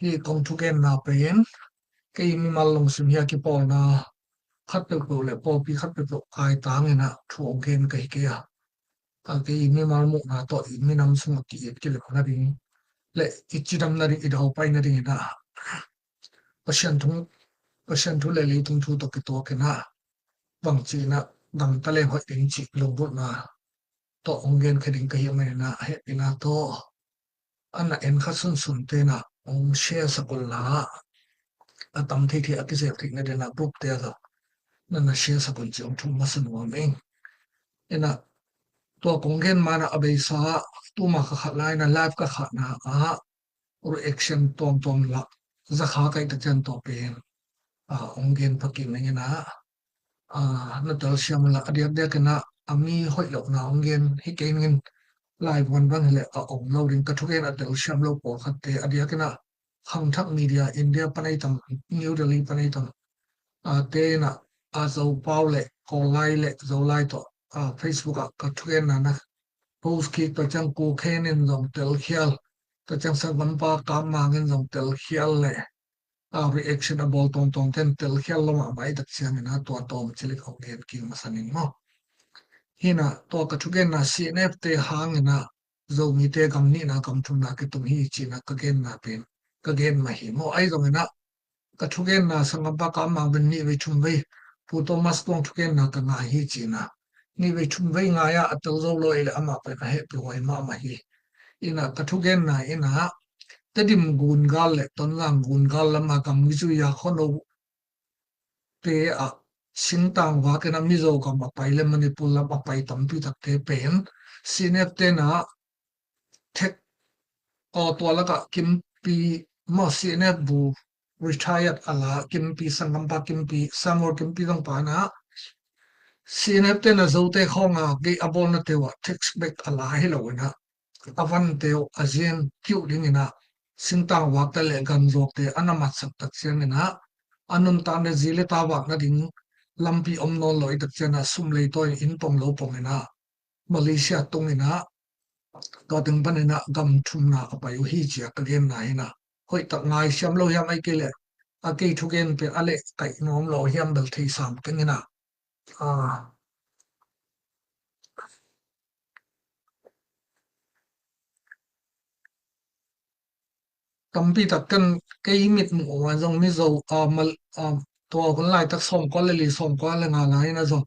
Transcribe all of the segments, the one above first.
hi kong thuken na pen ke mi mal long sim ya ki pol na khat pe ko le po pi khat pe ko kai tang ina thu ken kai ke ya ta ke mi mal mu na to mi nam sum ki ke le na ri le ichidam na ri idau pai na ri na pasyan thu le li tung thu to ki to ke na bang chi na dang ta le hoi ding chi lo bu na to onggen khading kai me na he ina to ana en kha sun te na ong share sakul la atam thi thi akise thik na de na group te da na na share sakul chi ong thum masan wa meng ena to konggen mana abei sa tu ma kha lai na live ka kha na a reaction tom la za kha kai ta chen to pen onggen phakin nge na na dal siamla adia de kana ami hoi lo na onggen hi kein ngin live one bang le ong loading ka thuken adal siam lo po khatte adia kana khang thak media india panai tam new delhi panai tam te na zo paw le ko lai le zo lai to facebook ka thuken na post ki ta chang ko khen in zong tel khial ta chang sa ban pa kam mangin zong tel khial le reaction about tong ten tel khial lo ma mai dak sian na to tom chili khong gen ki masanin mo hina to ka thuken na cnf te hang na zo mi te kam ni na kam thum na ke tum hi chi na ka gen na pen ka gen ma hi mo ai zong na ka thuken na sang ba kam mang ben ni we chum we pu thomas tong thuken na ka nga hi chi na ni we chum we nga ya atal zo lo ile ama pe na he pe wai ma ma hi ina ka thuken na ina tadim gun gal le ton lang gun gal lama kam mi chu ya khono te sintang wa ke na mi zo kam pa pai le manipur la pa pai tam pi tak te pen sinep te na tek to la ka kim pi mo sinep bu retired ala kim pi sangam pa kim pi samor kim pi dong pa na sinep te na zo te khonga ge abol na te wa text back ala hi lo na avan te azien kyu ding ina sintang wa ta le gan zok te anamat sak tak chen ina anun ta ne zile ta wa na ding lampi omnon loi tak chena sum le toy in pom lo pom ina malaysia tung ina to ding ban ina gam thum na pa yu hi chi ka game na ina hoi tak ngai siam lo yam ai ke le a ke thu gen pe ale kai nom lo hiam bel thei sam ke ina tampi takkan kai mit mu wa jong mi zo mal to kon lai tak som ko le li som ko le nga lai na zo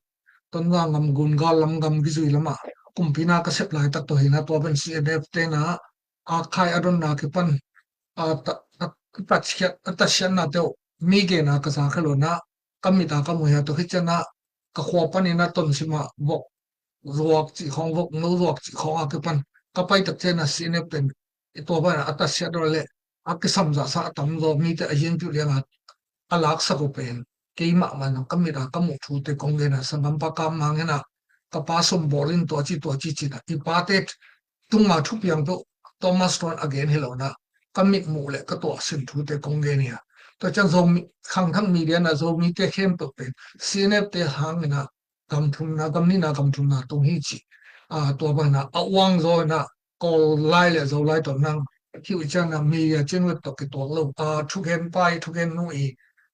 ton wa ngam gun gal lam gam gi zui lama kumpina ka sep lai tak to hina to ben si def te na khai adon na ke pan ta chya ta shan na te mi ge na ka sa khalo na kamita ka mu ya to hichana ka khwa pan ina ton sima bok ruak chi khong bok no ruak chi khong a ke pan ka pai tak te na si ne pen to ba ata sya do le ke samja sa tam zo mi te ayin tu le na alak sa ko pen ke ma man kamira ka mu thu te kong ge na sangam pa kam mang na ka pa som bolin to chi na I pa te tung ma thu piang to thomas ton again hello na kamit mu le ka to sin thu te kong ge ni to chang zo khang thang media na zo mi te khem to pen sinep te hang na kam thum na kam ni na kam thum na tong hi chi to ba na awang zo na ko lai le zo lai to nang ki u chang na media chen we to ke to lo thu gen pai thu gen nu I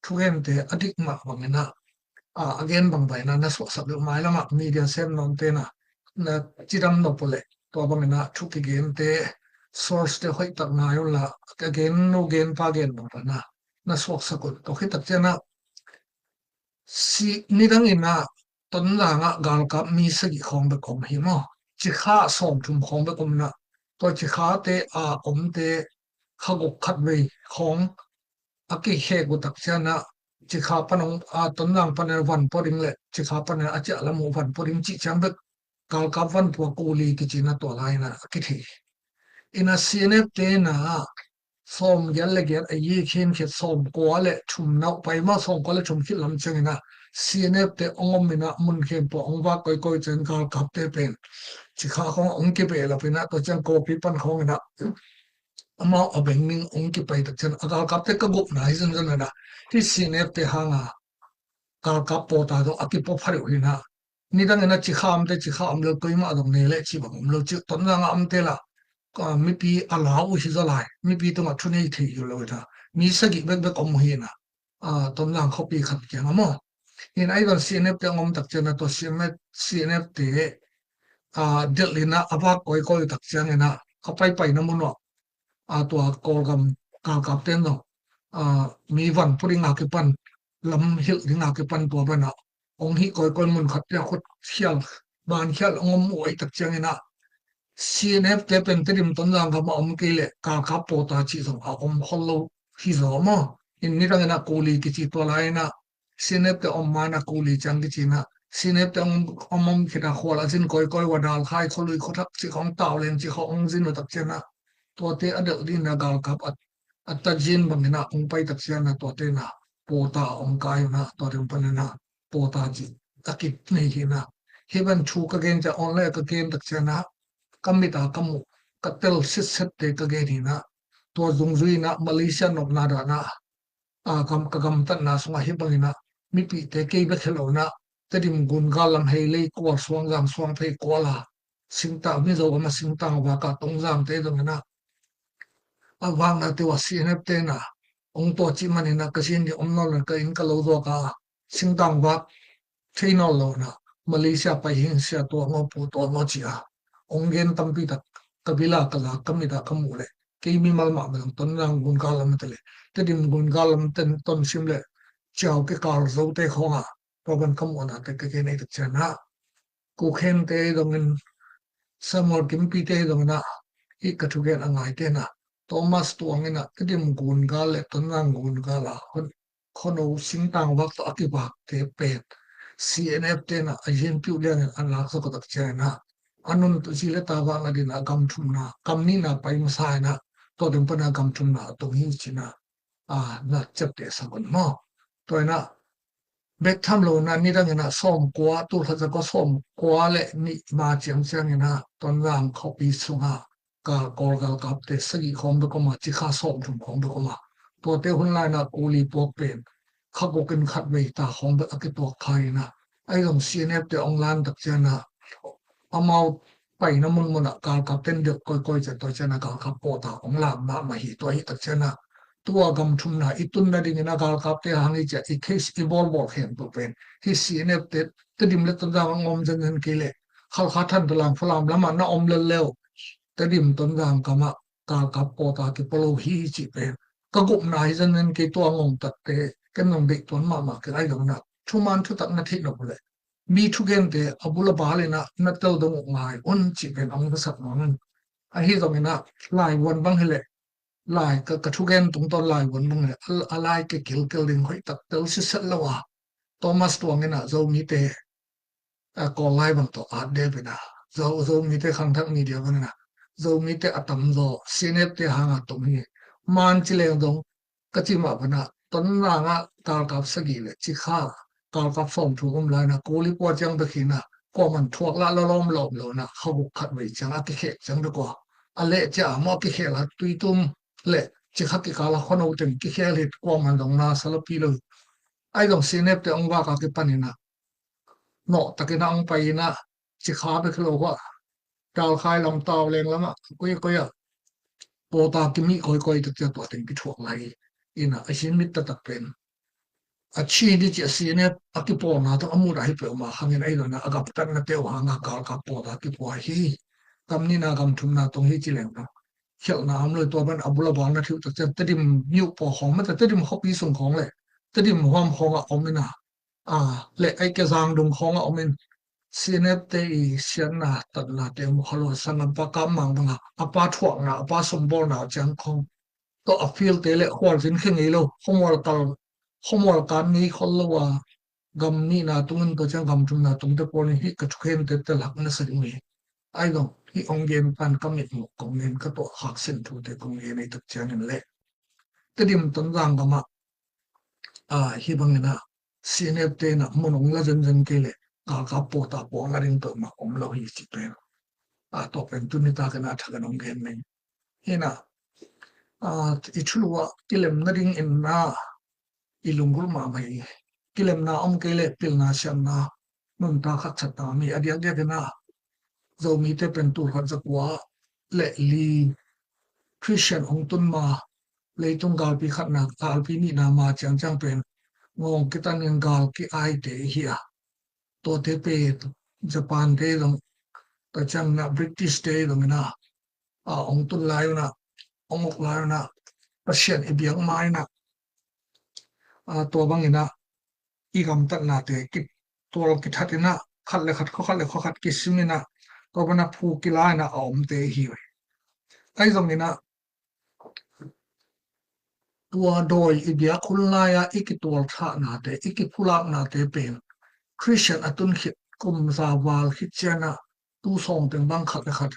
thu gen te adik ma bang na again bang bai na so sab lo mai la ma media sem non te na chiram no pole to bang na thu ki gen te source te hoi tak na yo la again no gen pa gen bang na so sakul to khit tak chena si ni dang ina ton la nga gal ka mi sa gi khong be kom hi mo chi kha som thum khong be kom na to chi kha te om te khagok khat we khong aki he gu tak chana chi kha panong ton lang panel van poring le chi kha panel acha la mu van poring chi chang be gal ka van pu ko li ki china to lai na ki thi ina cnf te na som gel le ger yi khin khet som ko le thum na pai ma som ko le thum khil lam chang na cnf te ongom mina mun khem po ong wa koi chen gal kap te pen chi kha khong ong ke pe la pe na to chang ko pi pan khong na ama abengning ong ki pai tak chen agal kap te ka gup na izan zan na ti cnf te hanga gal kap po ta do aki po phari hu na ni dang na chi kham te chi kham lo koi ma dong ne le chi bang lo chi ton na am te la mi pi alaw hi zalai mi pi to ma thunei thi yu lo ta mi sagi bek bek om hi na ton lang kho pi khat ke ma mo in ai don cnf te ngom tak chena to cnf te delina aba koi koi tak chang ena kapai pai na mo no to kolgam kapten no mi van puringa ke pan lam hil ringa ke pan to bana ong hi koi koi mun khat ya khot khial ban khial ngom oi tak chang ena CNF te pen terim ton lang ka ma om ke le ka po ta chi song om hollo hi zo mo in ni rang na kuli ki chi to lai na CNF te om ma na kuli chang ki chi na CNF te om khita khol azin koi koi wadal khai kholui khothak chi khong taw len chi khong zin no tak chena to te adal din na gal kap at jin bang na ong pai tak chena to te na po ta ong kai na to rim pan na po ta chi akit nei hi na heban thu ka gen ja online ka gen tak chena kamita kamu katel sit te ka ge ni na to zungzui na Malaysia nok na da na kam tan na sunga hi bangina mi pi te ke ba khelo na tedim gun galam hei le ko swang jam swang phei ko la singta mi zo ma singta wa ka tong jam te dong na awang na te wa CNF te na ong to chi mani na ka sin di om no ka in ka lo zo ka singtang wa thei no lo na Malaysia pa hin sia to ngo pu to ngo chi onggen tampi tak kabila kala kamida kamule ke mi mal ma bang ton rang gun galam tele te dim gun galam ten ton simle chao ke kar zo te khonga to ban kam ona te ke nei tak chana ku khen te dongin samor kimpi te dongna I ka thu gen angai te na Thomas tuangina te dim gun gal le ton rang gun gala khono singtang wak to akiba te pet CNF te na ajen piu le an la so ko tak chana anun tu sile tawa na din agam thumna kamni na pai masai na to dem pana agam thumna to hi china na chapte sakon mo to na bek tham lo na ni dang na som kwa tu kha ko som kwa le ni ma chiang chiang na ton ram copy sunga ka kol gal kap te sagi khom do ko ma chi kha som thum khom do ko ma to te hun lai na kuli pok pen kha ko kin khat wei ta khom ba ki to khai na ai dong CNF te online tak chana amau pai na mun mun ka ten de koi cha to chana ka po ta ong la ma hi to hi tak chana tua gam thum na itun na ding na gal kap te hangi cha I case evolve bol hen to pen hi CNF te dim le ton jang ngom jan jan ke le khal kha than dalang phalam lama na om le lew te dim ton jang kama ka po ta ki polo hi chi pen ka gup na hi jan jan ke to ngom tak te ken nong de ton ma ke ai dong na thuman thu tak na thi no le mi thu gen te abula bale na na tel dong ngai on chi pen ong sak non a hi dong na lai won bang hele lai ka thu gen tung ton lai won bang le alai ke kil ding khoi tak tel si sat lawa Thomas tuang na zo mi te ko lai bang to a de bina zo mi te khang thak ni dia bang na zo mi te atam zo sinep te hanga to mi man chi le dong ka chi ma bana ton na nga ka kap sagi le chi kha ka kap som thu um lai na ko li po chang ba khina ko man thuak la la lom lom lo na khaw khat wei chang a ki khe chang de ko ale cha mo ki khe la tui tum le chi kha ki ka la khono ten ki khe le ko man dong na sala pi lo ai dong sinep te ong wa ka ki panina no takina ong pai na chi kha be khlo wa dal khai lam taw leng lama ko ya po ta ki mi koi tak cha to ten ki thuak lai ina asin mit ta tak pen a chi di chi asine akipo na to amu rai pe ma hangin ai na agap tan na te wa nga ka po ta ki po hi kamni na gam thum na tong hi chi leng na khel na am le to ban abula bang na thiu tak chen tedim nyu po hong ma tedim hopi sung khong le tedim hom khong a omina le ai ke jang dum khong a omin CNF te sian na tat na te mo khalo sang pa kam mang banga apa thuak na apa sombol na chang khong to a feel te le khwal jin kheng ei lo homol kan ni khol wa gam ni na tungin to chang gam tum na tum te pon hi ka thukhen te lak na sa mi ai dong hi onggen pan kamit mo kongen ka to hak sen thu te kongen nei tak chan le te dim ton jang gama hi bangena CNF te na monong la jan ke le ka po ta po la ring to ma om lo hi chi pe to pen tu ni ta kana thagan onggen nei hina ichulwa kilem na ring in na ilungul ma mai kilem na om ke le pil na siam na nun ta khat chat na mi adia dia na zo mi te pen tur khat zakwa และลีคริสเตียนองตุนมาเลยตุงกาลปีขัดนักอาลปีนี่นามาจังเป็นงงกิตันยังกาลกิไอเตเฮียตัวเทเปญี่ปุ่นเตลงแต่จังนะบริติชเตลงนะองตุนลายนะองอกลายนะประเทศอิบยังไม้นะตัวบางนะอีกำตัดนาเตกิตัวเรากิทัดนะขัดเลยขัดเขาขัดเลยเขาขัดกิสมินะตัวบรรณภูกิลายนะอมเตฮีไว้ไอ้ตรงนี้นะตัวโดยอิเดียคุณลายอีกตัวท่านาเตอีกผู้ลักนาเตเป็นคริสเตียนอตุนขิดกุมซาวาลขิดเจนะตู้ส่งเป็นบางขัดเลยขัด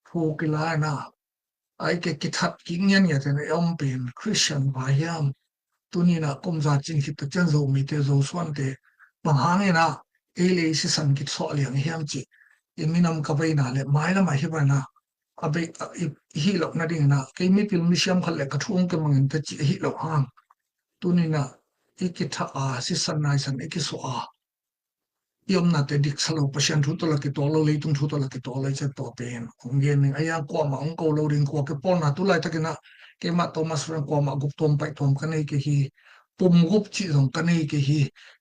ภูกิลายนะไอ้เกกิทัดกิเงียนเนี่ยจะในอมเป็นคริสเตียนพายามตัวนี้นะกุมซาจิงขิดตัวเจนโซมีเตโซสวนเตบางหางเนี่ยนะเอเลยสิสังกิดสอเลียงเฮียมจิยังมีนำกับไปนาเลยไม้ละไม่ใช่ไหมนะabe hilok na ding na kay mi film ni siam khale ka thung ke mangin ta chi hilok hang tunina ikitha a si sanai san ikiso a yom na te dik salo pasien thu to la ki to lo le tung thu to la ki to le che to pen onggen ning aya ko ma ong ko lo ring ko ke pon na tu lai ta kina ke ma thomas ran ko ma gup tom pai tom ka nei ke hi pum gup chi dong ka nei ke hi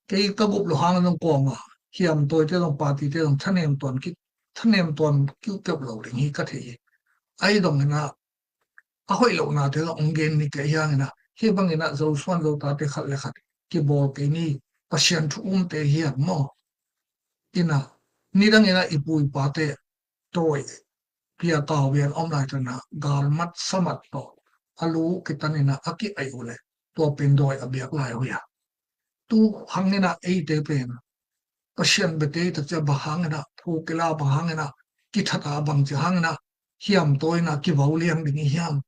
ke ka gup lo hang dong ko ma hiam toy te dong party te dong thanem ton ki thanem ton ki ke lo ring hi ka the ai dong na a hoi lo na te onggen ni ke yang na he bang ina zo swan zo ta te khat le khat ki bol ke ni pasien thu te hi mo ina ni dang ina ipui pa te toy pia ta wian om lai na gal mat samat to alu kitanina aki ai ule to pen doi abiak lai hoya tu hangena ei te pen pasien bete ta cha bahang na phu kila bahang na ki thata bang chi hang na hiam toy na ki vauliam ding hiam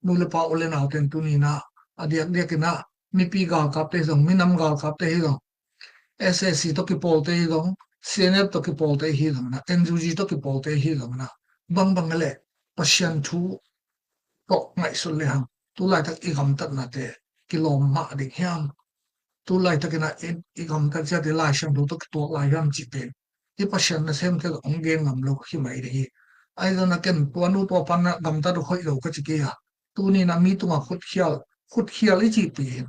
nule pa ole na ten tu ni na adiak dek na mi pi ga kap te jong mi nam ga kap te jong ssc to ki pol te jong cnf to ki pol te hi jong na nug to ki pol te hi jong na bang le pasien thu to ngai sul le hang tu lai tak i gam tat na te kilom ma dik hiam tu lai tak na i gam tat ja de lai shang do to ki to lai yam chi pen i pasien na sem te ong gen ngam lo hi mai de hi ai do na ken to nu to pan na gam ta do khoi lo ka chi ke ya tu ni na mi tu ma khut khial i chi pen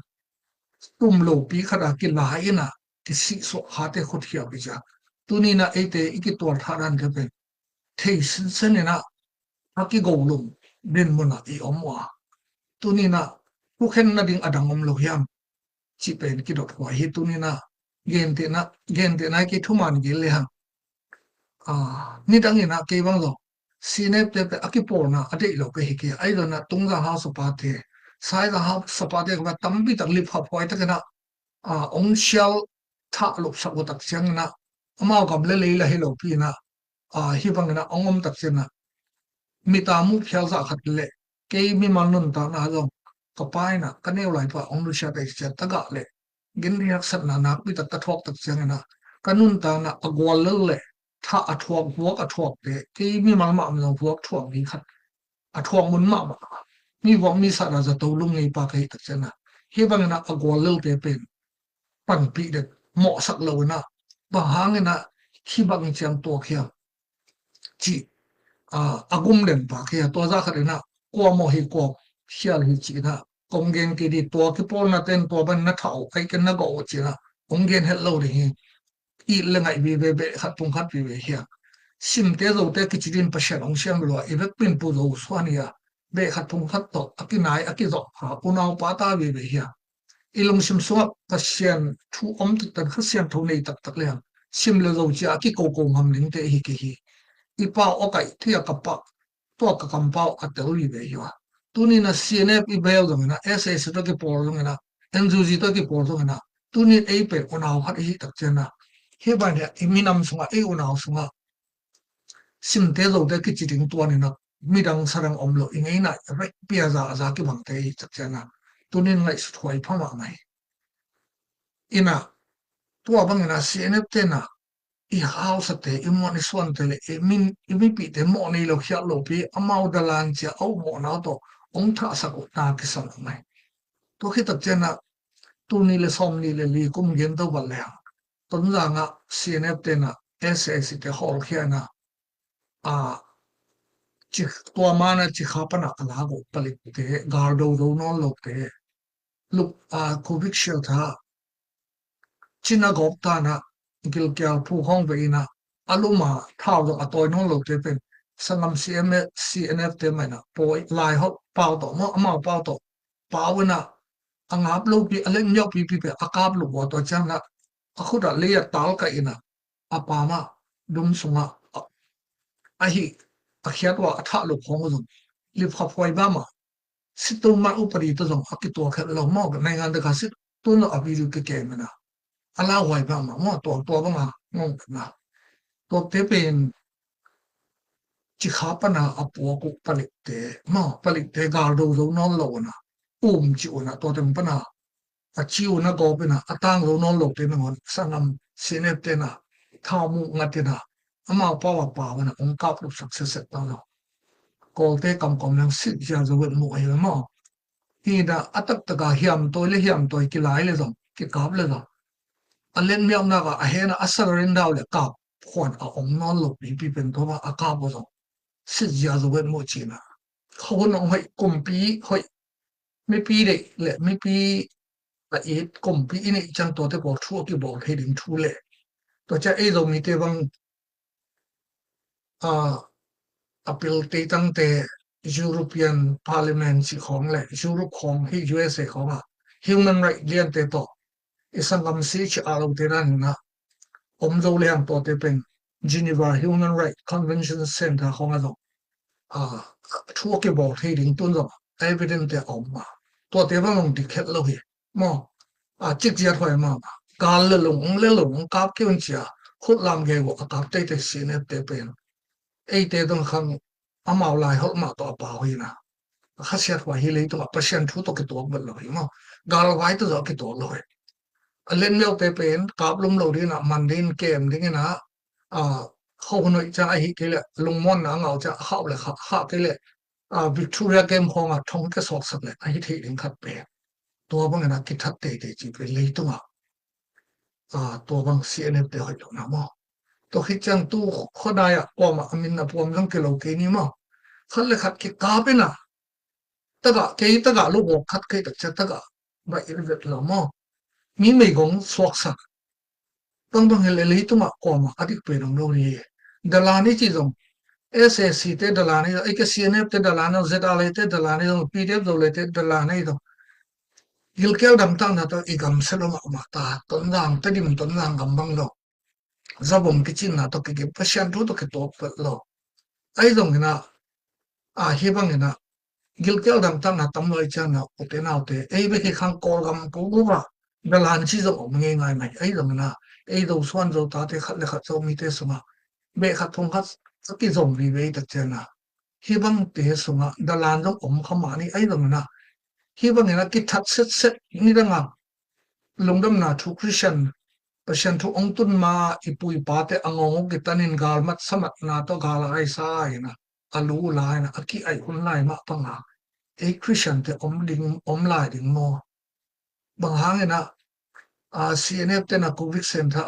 tum lo pi khada ki lai na ki si so ha te khut khial bi ja tu ni na e te i ki to tha ran ke pen thei sin sen na aki go lum den mo na i omwa tu ni na pu khen na ding adang om lo hiam chi pen ki dot wa hi tu ni na gen te na ki thuman gi le hang ni dang ina ke bang lo sinep te pe aki por na ade lo ke hi ke ai do na tungga ha so pa te sai da ha so pa te ba tambi tak lip ha phoi ta na ong shal tha lo sa ko tak chang na ama gam le la hi lo pi na hi bang na ongom tak chen na mi ta mu khel za khat le ke mi man nun ta na lo ka pai na ka neu lai pa ong lu sha te che ta ga le gin riak sat na nak pi tak ka thok tak chang na kanun ta na agwal le tha athok buak athok te ke mi mal ma am lo buak thok ni khat athok mun ma mi wong mi sa ra za to lung nei pa kai tak chen na hi bang na agwal le te pen pan pi de mo sak lo na ba hang na hi bang chang to khia chi agum den pa khia to za khare na ko mo hi ko hial hi chi na konggen ki di to ki pol na ten to ban na thau kai ken na go chi na konggen hel lo ri hi i le ngai bi be khat tung khat bi be hia sim te zo te ki chi din pa shan ong siang lo i be pin pu zo swania be khat tung khat to akinai akizo ha unau pa ta bi be hia ilong sim so ka sian thu om tu tan kha sian tho nei tak tak le sim le zo chi aki ko ko ngam ling te hi ki hi ipa o kai thia ka pa to ka kam pa a te ri be yo tu ni na cnf i bel do na ss to ki por do na nug to ki por do na tu ni ei pe onaw khat hi tak chen na he ba ne iminam sunga ei onaw sunga sim te zo de ki chi ding to ni na mi dang sarang om lo ingei na re pia za ki bang te tak chen na tu ni ngai su thoi pha ma mai ina tu abang na cnf te na i house te i mo ni swan te le i mi pi te mo ni lo khia lo pi amau da lan cha au mo na to ong tha sa ko ta ki sam mai to khi tak chen na tu ni le som ni le li kum gen to bal le ton za nga cnf te na ss te hol khia na จิตัวมานะจิขาปนะกลาgo palik te gardo do non lok te luk covid shield tha china gop ta na gil kya phu hong ve na aluma thao do atoi non lok te pen sangam cnf te mai na poi lai ho pau to mo amao pau to pau na angap lo pi aleng nyok pi pe akap lo bo to chang na akhuda le ya tal ka ina apama dum sunga ahi akhiat wa atha lo khong zo li pha phoi ba ma situ ma upari to zong akito khat lo mo ga nai ngan da ka sit tu no abi lu ke ke ma na ala wai ba ma mo to ba ma ngong na to te pen chi kha pa na apo ko palik te ma palik te ga do zo non lo na chi ona to tem pa na a chi ona go pe na atang lo non lo te na ngon sangam sinep te na thamu ngate na ama pa wa na ong kap lu success ta no ko te kam kom nang sit ja zo wen mo ai ma hi da atak ta ga hiam to ki lai le zong ki kap le da alen miam na ga a he na asar rin daw le kap khon a ong non lo pi pen to ba a ka bo zo sit ja zo wen mo chi na khon ong hoi kum pi hoi me pi le me pi a e kum pi ni chang to te bo thu ki bo he din thu le to cha e zo mi te bang appeal te tang te European Parliament si khong le Europe khong hi USA khong human right lian te to isangam si chi alo te ran na omzo le ang to te pen Geneva Human Right Convention Center khong a zo thu ke bo the ding tun zo evident te ma to te bang long ti khet lo hi mo chik jia thoi ma kal le long kap ke un chia khut lam ge go kap te sin te pen ei te dong khang amao lai hol ma to pa hui na khasiat wa hi le to passion thu to ke to bal lo hi mo gal wai to zo ke to lo hi alen mel te pen kap lum lo ri na mandin kem ding na kho noi cha hi ke le lungmon na ngau cha khaw le kha ke le Victoria game khong thong ke sok sak le hi thi ding khat pe to bang na ki that te chi pe le to ma to bang cnf te hoi lo na mo to khi chang tu khoda ya pom amin na pom lang ke lo ke ni ma khal le khat ke ka pe na ta ga lu bo khat ke ta ga ba ir vet lo mo mi me gong sok sak bang hele le tu ma ko ma adik pe rong lo ni dalani chi zong ssc te dalani ai ke cnf te dalani zale te dalani pdf do le te dalani do gilkel dam tang na to igam selo ma ta ton dang te dim ton dang gam bang lo zabom kichin na to ke pasyan tu to ke to lo ai dong na hi bang na gilkel dam tang na tam loi chan na te na te ei be ke khang kol gam ko ba dalan chi zo nge ngai mai ai dong na ei do swan zo ta te khat le khat zo mi te suma be khat thong khat ki zom ri ve ta chen na hi bang te suma dalan zo khama ni ai dong na hi bang na ki that set ni danga lungdam na thu christian pasyan thu ong tun ma ipui pa te angong ki tanin gal mat samat na to gal ai sa na alu lai na aki ai hun lai ma panga e christian te om lai ding mo bang hang na cnf te na covid center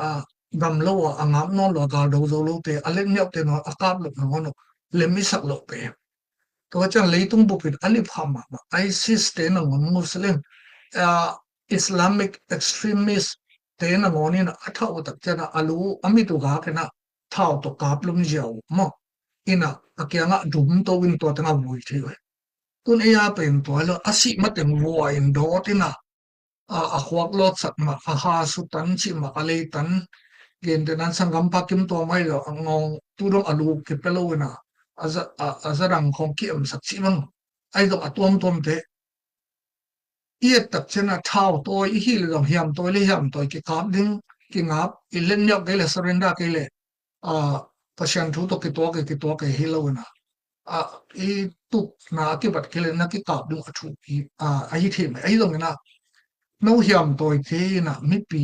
gam lo angam no lo gal do zo lo te alek nyok te no akap lo no le mi sak lo pe to chang leitung bu pin ali phama isis te no muslim islamic extremist te na ngoni na athau tak chana alu ami tu ga ke na thau to kap lum jiao mo ina akyanga dum to win to tanga vui thi tun e ya pen to lo asi mateng wo in do tina a khwak lot sat ma ha su tan chi ma ale tan gen de nan sangam pakim to mai lo angong tu dong alu ke pelo na azarang khong ki am sak chi mang ai do atom tom te iet tak chena thau to I hi le hiam to ki kap ding ki ngap ilen nyok ke le surrender ke le pasyan thu to ki to ke hi lo na I tu na ki bat ke le na ki kap ding athu ki ai the mai ai lo na no hiam to te na mi pi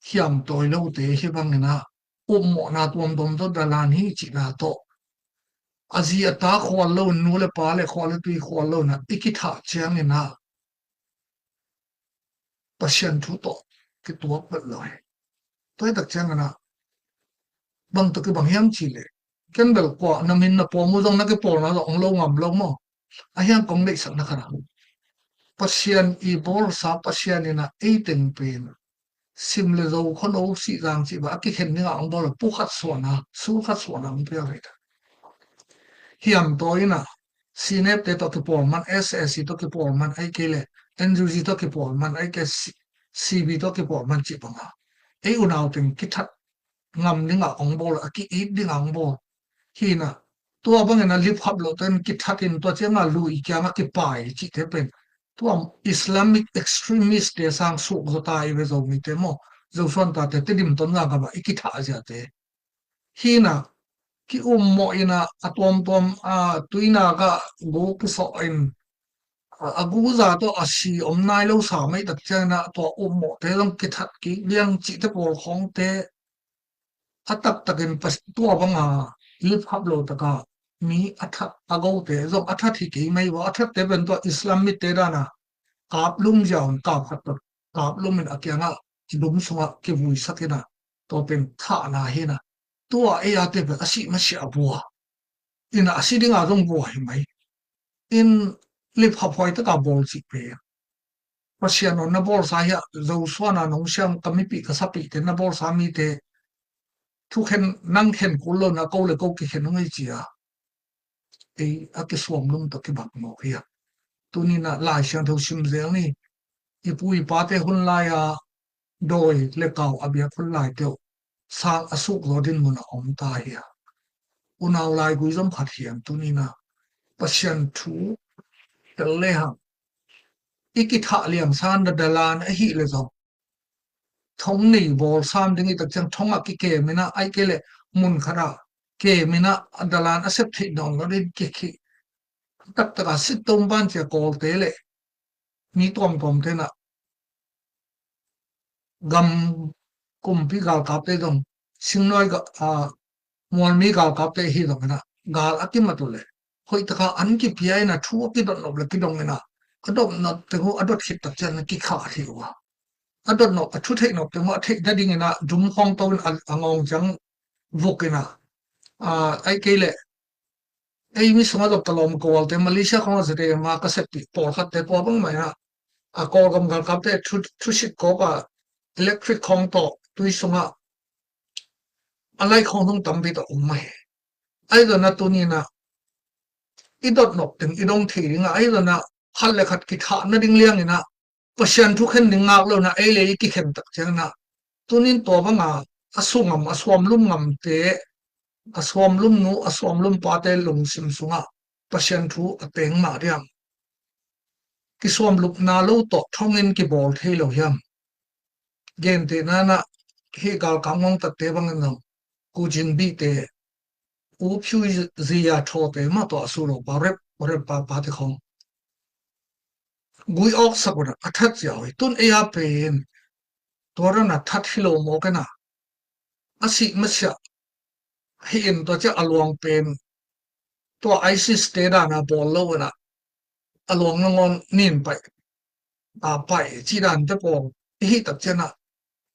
hiam to lo te hi bang na mo na tom to dalan hi chi na to azia ta khwal lo nu le pa le khwal tu khwal lo na ikitha chang na pasyan thu to ki to pat lo to tak chang na bang to ki bang hiam chi le ken bel ko namin na po mo dong nagpol na ong lo ngam lo mo ayan kong dei sak na kara pasien I bol sa pasien ina 18 pen simle zo khono si rang chi ba ki khen ni ang bol pu khat so na su khat so na ang pe re hiam toina sinep te to ki por man ssc to ki por man ai kele ngg to ki por man ai ke cb to ki por man chi panga ei unaw ting ki that ngam ni nga ong bol aki eat ding ang bol hina tua bangena lip hab lo ten ki thatin to chenga lui kyanga ki pai chi te pen tua islamic extremist te sang su zo tai ve zo mi te mo zo son ta te dim ton nga ga ba ikitha ja te hina ki mo ina atom tom tuina ga go ki so in agu za to asi omnai lo sa mai tak chana to mo te long ki that ki liang chi te por khong te atak takin pas tua banga lip hab lo taka mi atha ago te zo atha thi ki mai wa atha te ben to islamic te dana kap lum jaun kap khat kap lum in akyanga dum sunga ki vui sakina to pen tha na hina tua e ate be asi ma sia bua ina asi dinga rong bua hi mai in lip hab hoi ta ka bol chi pe pasian on na bol sa ya zo swana nong siam kamipi ka sapi te na bol sa mi te thu khen nang khen kulo na ko le ko ki khen ngai chia e ake som lum to ki bak mo ya tuni na la sian tho sim zel ni ipui pa te hun la ya doi le kaw abia phul lai te sa asuk lodin mun om ta ya unaw lai gui zom phat hiam tuni na pasian thu le ha ikitha liam san da dalan a hi le zo thong nei bol sam ding I tak chang thong a ki ke mena ai ke le mun khara ke mena dalan a sep thi dong lo rin ki ki tak ta sit tom ban che kol te le mi tom te na gam kum pi gal kap te dong sing noi ga mol mi gal kap te hi dong na gal akim atule hoi ta ka an ki pi ai na thu ki don no le ki dong na adop na te ho adot hit tak chan ki kha thi wa adot no a thu thei no te mo thei da ding na dum khong to angong chang vokina ai ke le ei mi sunga dop talom ko te malaysia khong se te ma ka set pi por khat te po bang mai na a kol gam gal kap te thu shit ko ka electric khong to tui sunga alai khong thong tam bi to mai ai do na tu ni na idot nok ting idong thei ringa ai do na khal le khat ki tha na ding liang ina pasien thu khen ding ngak lo na ai le ki khen tak chang na tunin to banga asungam aswam lum ngam te aswam lum nu aswam lum pa te lung sim sunga pasien thu ateng ma riam ki swam lup na lo to thongin ki bol thei lo hiam gen te na na he gal kamong ta te bang no ku jin bi te u phu zia tho te ma to asuro ba rep pa te khong gui ok sakura athat jawi tun e a pen tora na that hilo mo kana asi masya hin to cha along pen to isis te da na bol lo na along ngon nin pai pai chi dan te pong hi tak chena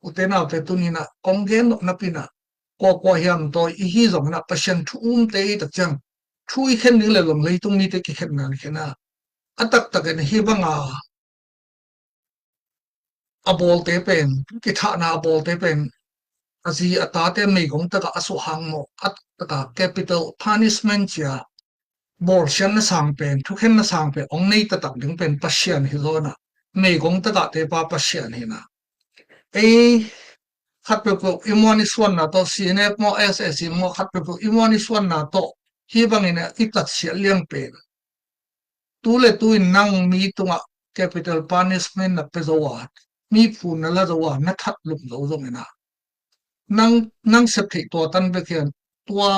utena te tunina kongen na pina ko hiam to hi zong na pasien thu te tak chang thui khen ni le lom leitung ni te ki khen na khena atak taken hi banga abol te pen ki tha na abol te pen asi ata te me gong ta ka asu hang mo at ta capital punishment ya bol sian na sang pen thu khen na sang pe ong nei ta tak ding pen pasien hi zo na me gong ta ka te pa pasien hi na ei khat pe ko imoni swan na to cnf mo ss mo khat pe ko imoni swan na to hi bangina itak sia liang pen tule tu nang mi tunga capital punishment na pe zo wa mi phu na la zo wa na that lum zo zo na nang sep thei to tan be khian tua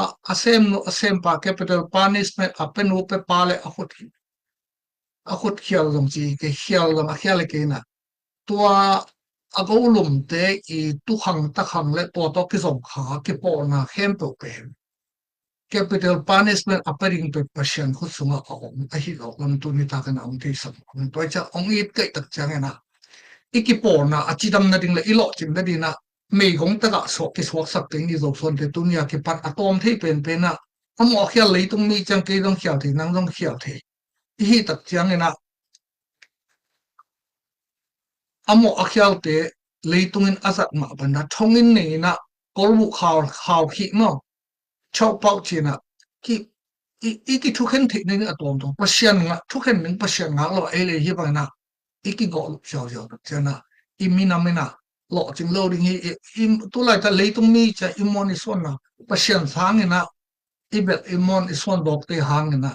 asem pa capital punishment apenu pe pale akhut khial dong chi ke khial dong a khial ke na tua agolum te I tu khang ta khang le po to ki som kha ki po na khem to pe capital punishment appearing pe passion khu sunga ong a hi lo lam tu ni ta kan ong te sam ong to cha ong it kai tak chang na ikipo na achidam na ding le ilo chin na dina me gong ta ga so ki so sak te ni zo son te tunia ki pat atom thei pen pen na amo akhia leitung mi chang ke dong khiao the nang dong khiao the hi tak chiang ina amo akhial te leitungin azat ma banda thongin nei na kolbu khaw khi no chau pau china ki iki thuken the nei atom to pasien nga thuken ning pasien nga lo ele hi ba na iki go lu xiao xiao de chana imina mena lo ching lo ding hi im tu lai ta leitung mi cha imoni son na pasien sang ina ibet imon ison dok te hang na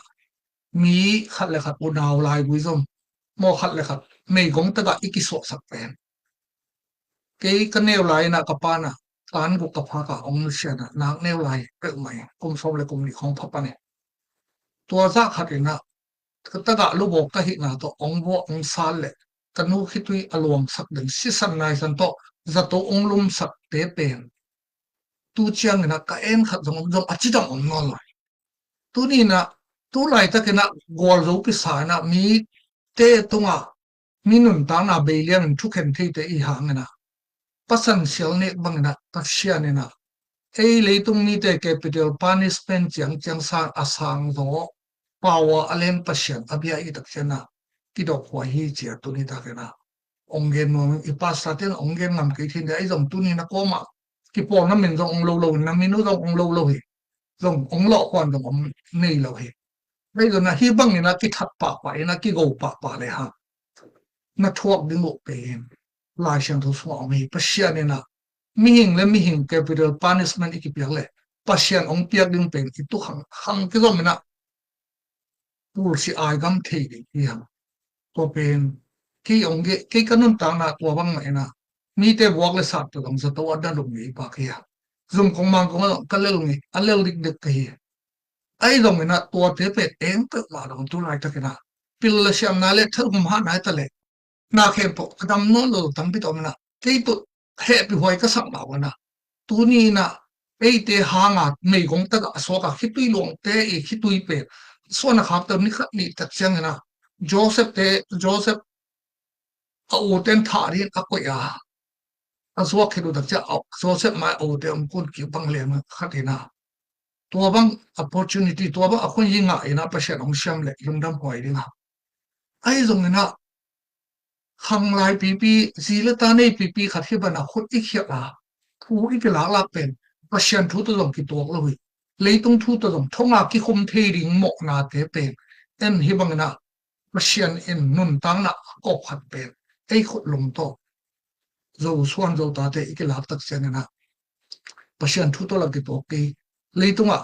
mi khat le khat u naw lai gui zom mo khat le khat mei gong ta ga iki so sak pen ke ka neu lai na ka pa na tan gu ka pha ka ong sia na nak neu lai pe mai kum som le kum ni khong pha pa ne tua za khat ina ka ta ga lu bo ka hi na to ong bo ong sal le kanu khitui alom sak ding si san nai san to za to ong lum sak te pen tu chiang na ka en khat jong jong achi dang ong no lai tu ni na tu lai ta ke na gol zo pi sa na mi te tunga minun ta na be lian thu khen the te I hang na pasan sial ne bang na ta sia ne na ei leitung ni te capital punishment chiang sang asang do power alen pasien abia I tak chena ti dok hwa hi chia tu ni ta ke na ongen no I pasta ten ongen ngam ke thin ai jom tu ni na ko ma ki po na min jong lo lo na minu jong ong lo hi jong ong lo kwan jong om nei lo hi bây giờ na hi bang ni na ki that pa pa na ki go pa le ha na thuak ding mo pen lai siang thu so mi pasien ni na mi hing le mi hing capital punishment ki piak le pasien ong piak ding pen ki tu hang ki zo mi na pul si ai gam the ki ha to pen ki ong ge ki kanun ta na to bang mai na mi te wok le sat to dong sa to adan lu mi pa ki ha zum kong mang kong ka le lu mi a le lik de ki ai dong na to te pe eng pe ma dong tu lai ta ki na pil le siam na le thum ha na ta le na khe po kadam no lo tam pi to na ke tu he pi hoi ka sak ma wa na tu ni na ei te ha nga mei gong ta ga so ka khitui long te I khitui pe so na khak ta ni khat ni tak chang na Joseph a o ten tha ri a ko ya a so khidu tak cha Joseph ma o te om kun ki bang le ma khatina to bang opportunity to bang a khon yinga ina pa sha ong sham le lungdam hoi ringa ai zong na khang lai pi zila ta nei pi khat hi bana khut I khia la thu I ki la la pen pasien thu to dong ki tok lo hi leitung thu to dong thonga ki khum the ring mo na te pen en hi bang na pasien in nun tang na ko khat pen ei khut lum to zo suan zo ta te ki la tak chen na pasien thu to la ki tok ki leitunga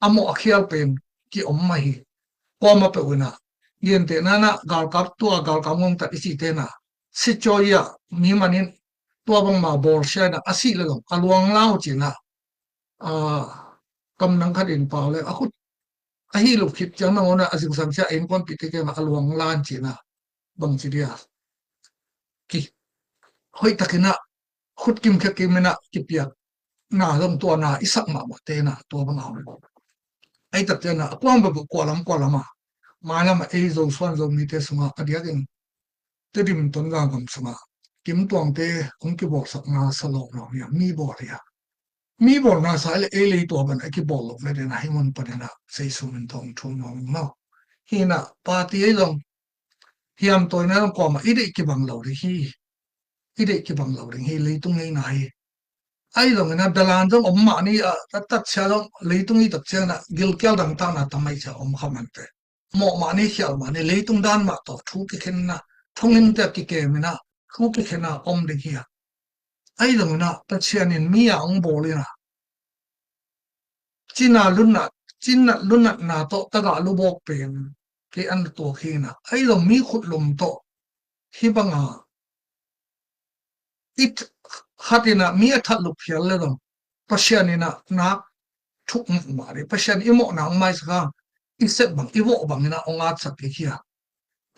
amo akhial pen ki om mai ko ma pe una yen te na gal kap tua gal kamong ta isi te na si choya mi manin tua bang ma bor sha na asi le lo alwang lao chi na kam nang khatin pa le a khut a hi lu khit chang na ona asing sam cha en kon pi te ke ma alwang lan chi na bang chi dia ki hoi takina khut kim kha kim na ki pia na dom tua na isak ma mo te na tua bang au ai tak te na kwang ba ko lam malam ei zo swan zo mi te sunga adia ging te dim ton ga gam sunga kim tuang te ong ki bol sak na salo no ya mi bol ya mi bol na sa le ele to ban ki bol lo le na himon pa na sei su min tong thum no no hina pa ti ei long hiam toy na ko ma ide ki bang lo ri hi ide ki bang lo ri hi le tung nei na hi ai long na dalan jong om ma ni tat cha long le tung I tak cha na gil kyal dang ta na tamai cha om khaman te mo mani hial mani leitung dan ma to thu ki khen na thongin ta ki ke mina thu ki khen na om de hiya ai dong na ta chianin mi ya ong bo le na china lunna na to ta ga lu bok pen ke an to khi na ai dong mi khut lum to hi banga it hatina mi athat lu phial le dong pasianina na thuk ma re pasian imo na mai sa isep bang iwo bang na ongat sak ki hiya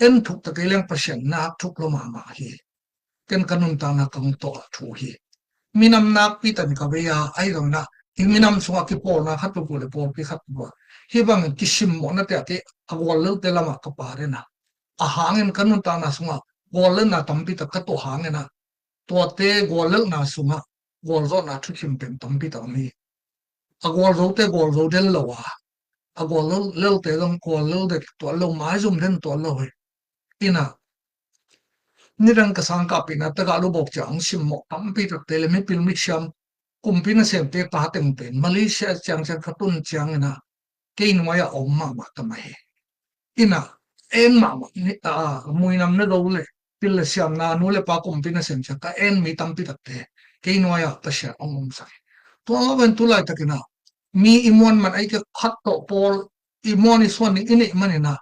en thuk ta keleng pasien na thuk lo ma hi ken kanun ta na kang to thu hi minam nak pi tan ka be ya ai dong na minam sunga ki por na khat pu le por pi khat bu hi bang kisim mo na te ate awol le te lama ka pare na a hangin kanun ta na sunga gol na tampi ta ka to hangena to te gol na sunga gol zo na thu chim pen tampi ta mi agwal zo del lawa agwal lo te dong ko lo de to lo mai zum den to lo ina nirang kasang ka pina taga lo bok chang sim mo tam pi te le mi pil mi sham kumpina sem te ta teng pen Malaysia chang chang khatun chang na kein maya omma ma tamai ina en ma ni muinam na do le pil siam na nu le pa kumpina sem cha ka en mi tam pi te kein maya ta sha omum sa to awen tu lai takina mi imon man ai ka khat to pol imon is one ini manina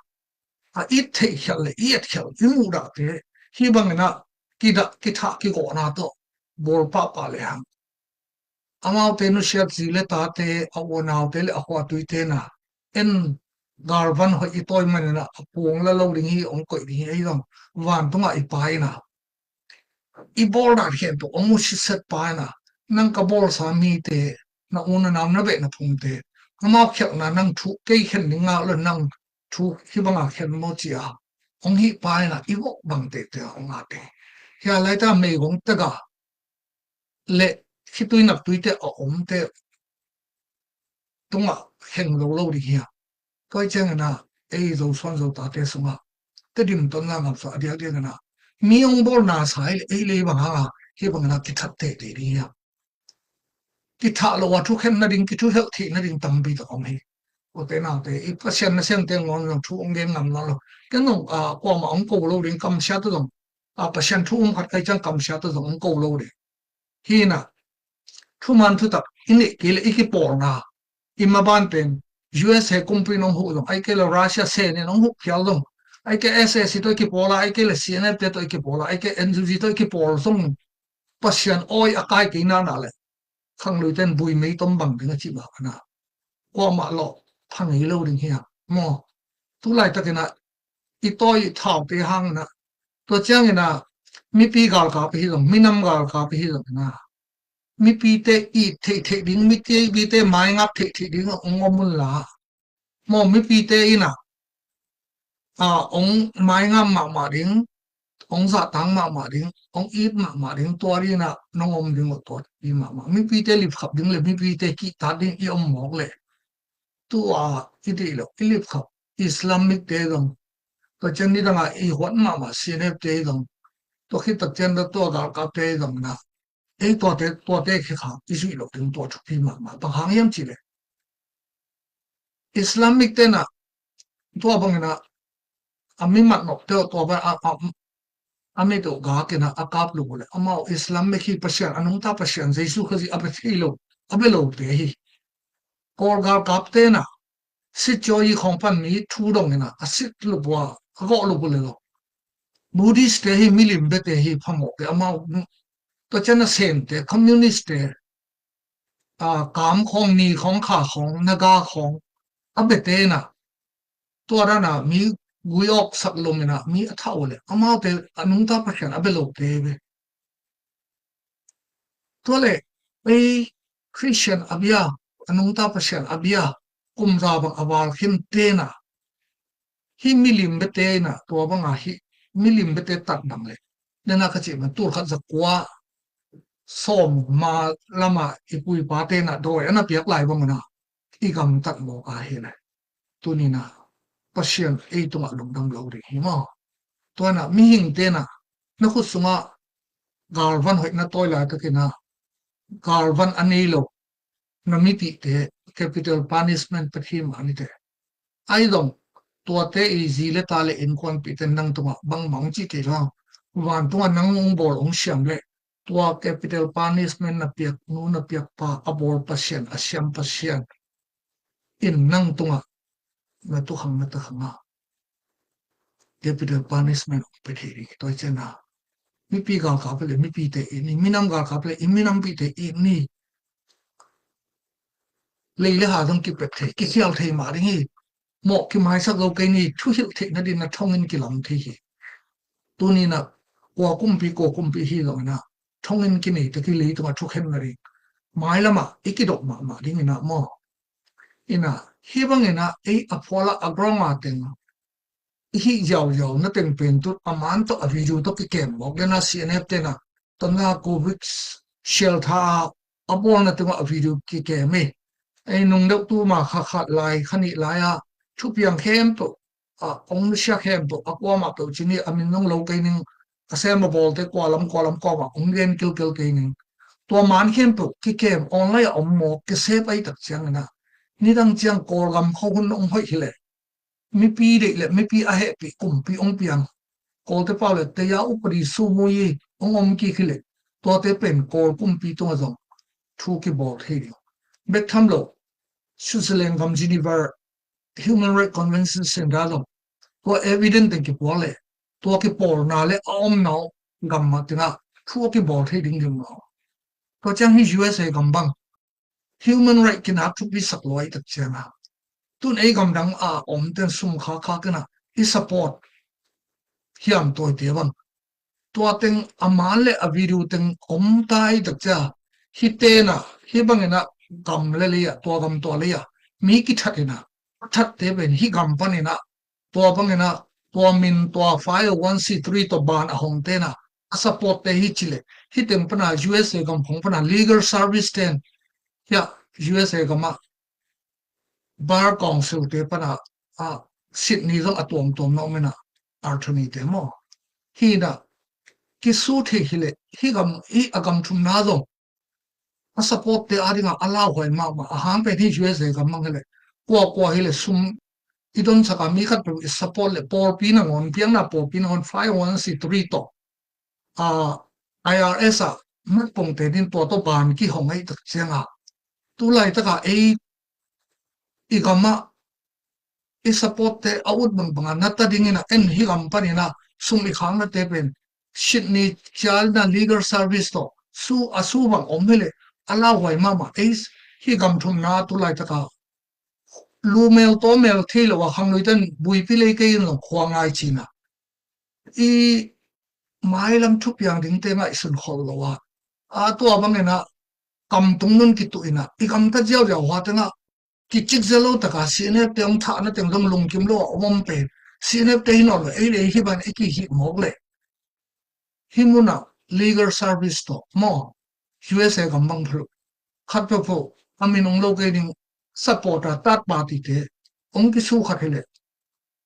a it the khal le it khal imu da te hi bang na ki da ki tha ki ko na to bol pa le hang amau te nu shat zile ta te awonau te le akwa tu te na en garvan ho itoy manina apung la lo ring hi ong ko ri hi dong wan tunga ipai na I bol da khen to ong shi set pa na nang ka bol sa mi te na una nam na be na phum te amau khyak na nang thu ke khen ni nga lo nang thu hi banga khen mo chia ong hi pa na I wok bang te ong a te ya lai ta me gong ta ga le khi tui nak tui te om te tunga khen lo ri hi ko chang na ei zo son zo ta te sunga te dim ton na ngap sa dia dia na mi ong bol na sai ei le bang ha hi bang na ki that te ri ya ki tha lo wa thu khen na ding ki thu hel thi na ding tam bi to ong hi o te na te I pasien na sen te ngon lo thu ong gen ngam na lo ke no ko ma ong ko lo ding kam sha to dong pasien thu ong khat kai chang kam sha to dong ong ko lo de hi na thu man thu tak ini ke le ki por na imma ban pen US he company nong hu dong ai ke la Russia se ne nong hu khial dong ai ke SS to ki pola ai ke le CNF te to ki pola ai ke NUG to ki pol song pasien oi akai ke na na le khang lui ten bui mei tom bang ding chi ba na ko ma lo phang hi lo ding hi mo tu lai ta ke na I toi thao te hang na to chang na mi pi gal ka pi dong mi nam gal ka pi dong na mi pi te I the ding mi te bi te mai ngap the ding ong mun la mo mi pi te ina ong mai ngam ma ding ong za tang ma ding ong it ma ding to ri na nong om ding to I ma mi pi te lip khap ding le mi pi te ki ta ding I om mok le tu I di lo I lip khap Islamic te dong to chen ni dang I hot ma sinep te dong to khi tak chen da to ga ka te dong na ei to te khi kha isu lo ding to chu pi ma pa hang yam chi le Islamic te na to bang na ami mat nok te to ba ami to ga ke na akap lu le amao Islamic hi pasyan anong ta pasyan Jesu khazi abethilo abelo te hi kor ga kap te na sit choi khong pan mi thu dong na asit lu bwa go lu bu le lo Buddhist te hi milim be te hi phamo te amao to chana sen te communist te kam khong ni khong kha khong naga khong abete na to ra na mi guyok sak lomina mi athau le amao te anung ta pasyan abelo te be to le ei Christian abia anung ta pasyan abia kumra ba awal him te na hi milim be te na to ba nga hi milim be te tat dang le nana ka chi ma tur khat zakwa som ma lama ipui pa te na doi ana piak lai bang na I gam tat mo ka he na tu ni na pasien ei tunga lung dang lo ri hi mo to na mi hing te na khu sunga garvan hoi na toy la ta ke na garvan anei lo na mi ti te capital punishment pathim ani te ai dong to te I zile ta le in kon pi ten nang tunga bang mang chi te la wan tunga nang ong bol ong siam le to capital punishment na piak nu na piak pa abor pasien asyam pasien in nang tunga na tu hang na ta hanga capital punishment pe thiri to chena mi pi ga ka pe mi pi te ni minam ga ka pe minam pi te ni le ha dong ki pe the ki khial the ma ring hi mo ki mai sak lo ke ni thu hil the na din na thong in ki lam the hi tu ni na ko kum pi hi lo na thong in ki ni te ki le to ma thu khen na ri mai lama ikidok ma ding na mo ina hi bang ina ei aphola agroma ten hi jaw na ten pen tu aman to a video to ki kem mo gena CNF te na to na covid shell tha abon na te ma video ki ke me ไอ้นงเดกตูมาขาดลายขณิลายอ่ะทุกอย่างเข้มตัวองค์เสียเข้มตัวกว่ามาตัวจินี่อามินนงโลกัยนึงเซมบอลเตกว่าลำก็ว่าองค์เรียนกิลกัยนึงตัวมันเข้มตัวที่เข้มออนไลน์อมหมอกเกษตรไปตักเชียงนะนี่ดังเชียงกอลกำเขาหุ่นองห้อยเลยไม่ปีเด็กเลยไม่ปีอาเหปีกุมปีองเปียงกอลเตเปล่าเลยแต่ยาอุปริสุมุยองกี่ขึ้นเลยตัวเตเป็นกอลกุมปีตัวจงทุกบอลที่เดียวเบ็ดทำโลSwitzerland kam Geneva Human Rights Convention sendalo to evident ke pole to ke por na le om no gam ma tinga thu ke bol the ding ding no to chang hi USA gam bang human right kina thu bi sak loi tak chena tun ei gam dang om ten sum kha kana I support hiam to te bang to teng amal le a video teng om tai tak cha hi te na hi bang ena gam le le ya to gam to le ya mi ki thatina that te ben hi gam panina to bangena to min to 501c3 to ban a hong te na a support te hi chile hi tem pana USA gam phong pana legal service ten ya USA gam bar council te pana Sydney gam atom no mena Anthony te mo hi na ki su the hile hi gam I agam thum na zo a support te adinga ala hoi ma hang pe hi USA gam mangle kwa hile sum idon saka mi khat pe support le por pi na ngon piang na por pi na on 501c3 to IRS mat pong te din to ban ki hong ai tak chenga tu lai taka I gama I support te out bang nata dingina en hi gam panina sum I khang na te pen Sydney child na legal service to asu bang omele ala hoi mama hi gam thum na tu lai taka lumel to mel thilo wa hangloi tan bui pi le ke in lo khwangai china I mai lam thup yang ding te ma isun khol lo wa to bangena kam tung nun ki tu ina I kam ta jiao jiao wa tanga ki chik zelo ta ka sine te ong tha na teng dong lung kim lo omom pe sine te no lo le hi ban ki hi mok le himuna legal service to mo USA kam bang thru khat po aminong lo ke ding support tat party te ong ki su khat hele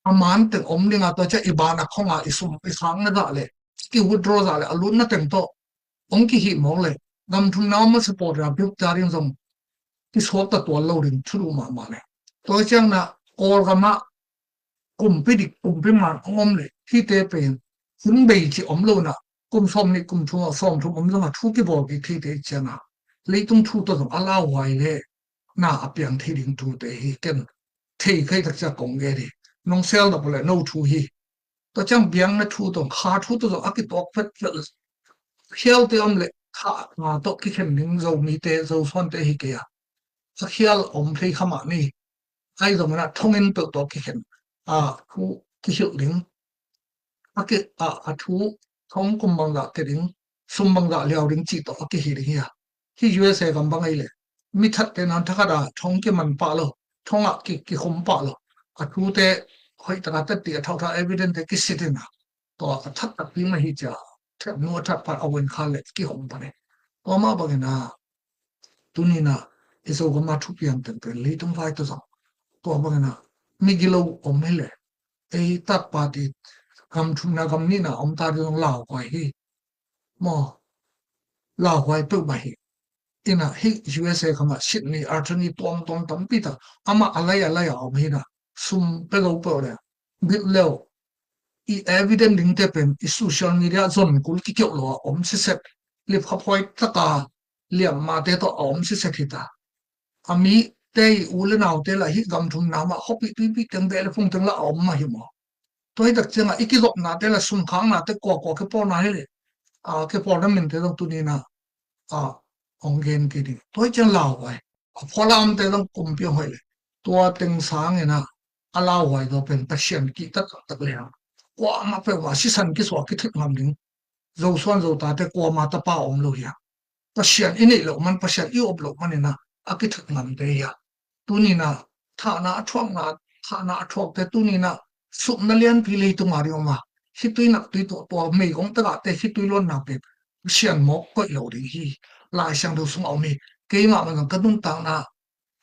aman te om linga to cha ibana khonga isum isang na da le ki withdraw za le alun na teng to ong ki hi mo le gam thun na ma support ra byuk taring zong ki sop ta to lo ring thru ma le to chang na kol gama kum pi ma ngom le ki te pen hun bei chi om lo na kum som ni kum thu som thu om zong thu ki bo ki thi te chana le tung thu to ala wai le na apiang thi ding tu te hi ken thei khai tak cha kong ge ri nong sel da pole no thu hi to chang biang na thu to kha thu to aki tok phet hial te om le kha na to ki khem ning zo mi te zo son te hi ke ya sa hial om thei khama ni ai zo na thongin pe to ki khem thu ki hiu ling aki thu thong kum bang da te ding sum bang da liao ding chi to aki hi ri ya hi USA gam bang ai le mi that te nan thakada thong ke man pa lo thonga ki khom pa lo thu te hoi ta ta ti thau tha evidence te ki sitina to that ta pi ma hi cha the no that pa awen khale ki hom pa ne to ma ba na tunina iso ga ma thu pian ten pe le tung vai to so to ba na mi gilo om hele tat pa ti kam thu na kam ni na om ta dong lao ko hi mo lao hoi pe ba hi ina hi USA kama Sydney Anthony tom tampita ama alaya omhina sum pelo pore bit leo I evident ding te pen I social media zone kul ki kyo lo om si set lip khapoi taka liam ma te to om si set hita ami te ule naw te la hi gam thum na ma hopi pi teng de le phung teng la om ma hi mo to hi dak chenga ikizop na te la sum khang na te ko ke po na hele ke po na min te dong tu ni na ong gen ki di toy chen lao wai pholam te dong kum pi hoi le tua teng sang ena ala wai do pen passion ki tak le kwa ma pe wa si san ki so ki thik ngam ding zo swan zo ta te kwa ma ta pa om lo ya passion ini lo man passion I ob lo man ena aki thik ngam te ya tu ni na tha na thok te tu ni na sup na lian pi le tu mari ma hi tu na tu to me gong ta te hi tu lon na pe passion mo ko lo ri hi lai sang do sung au mi ke ma man ka dum tang na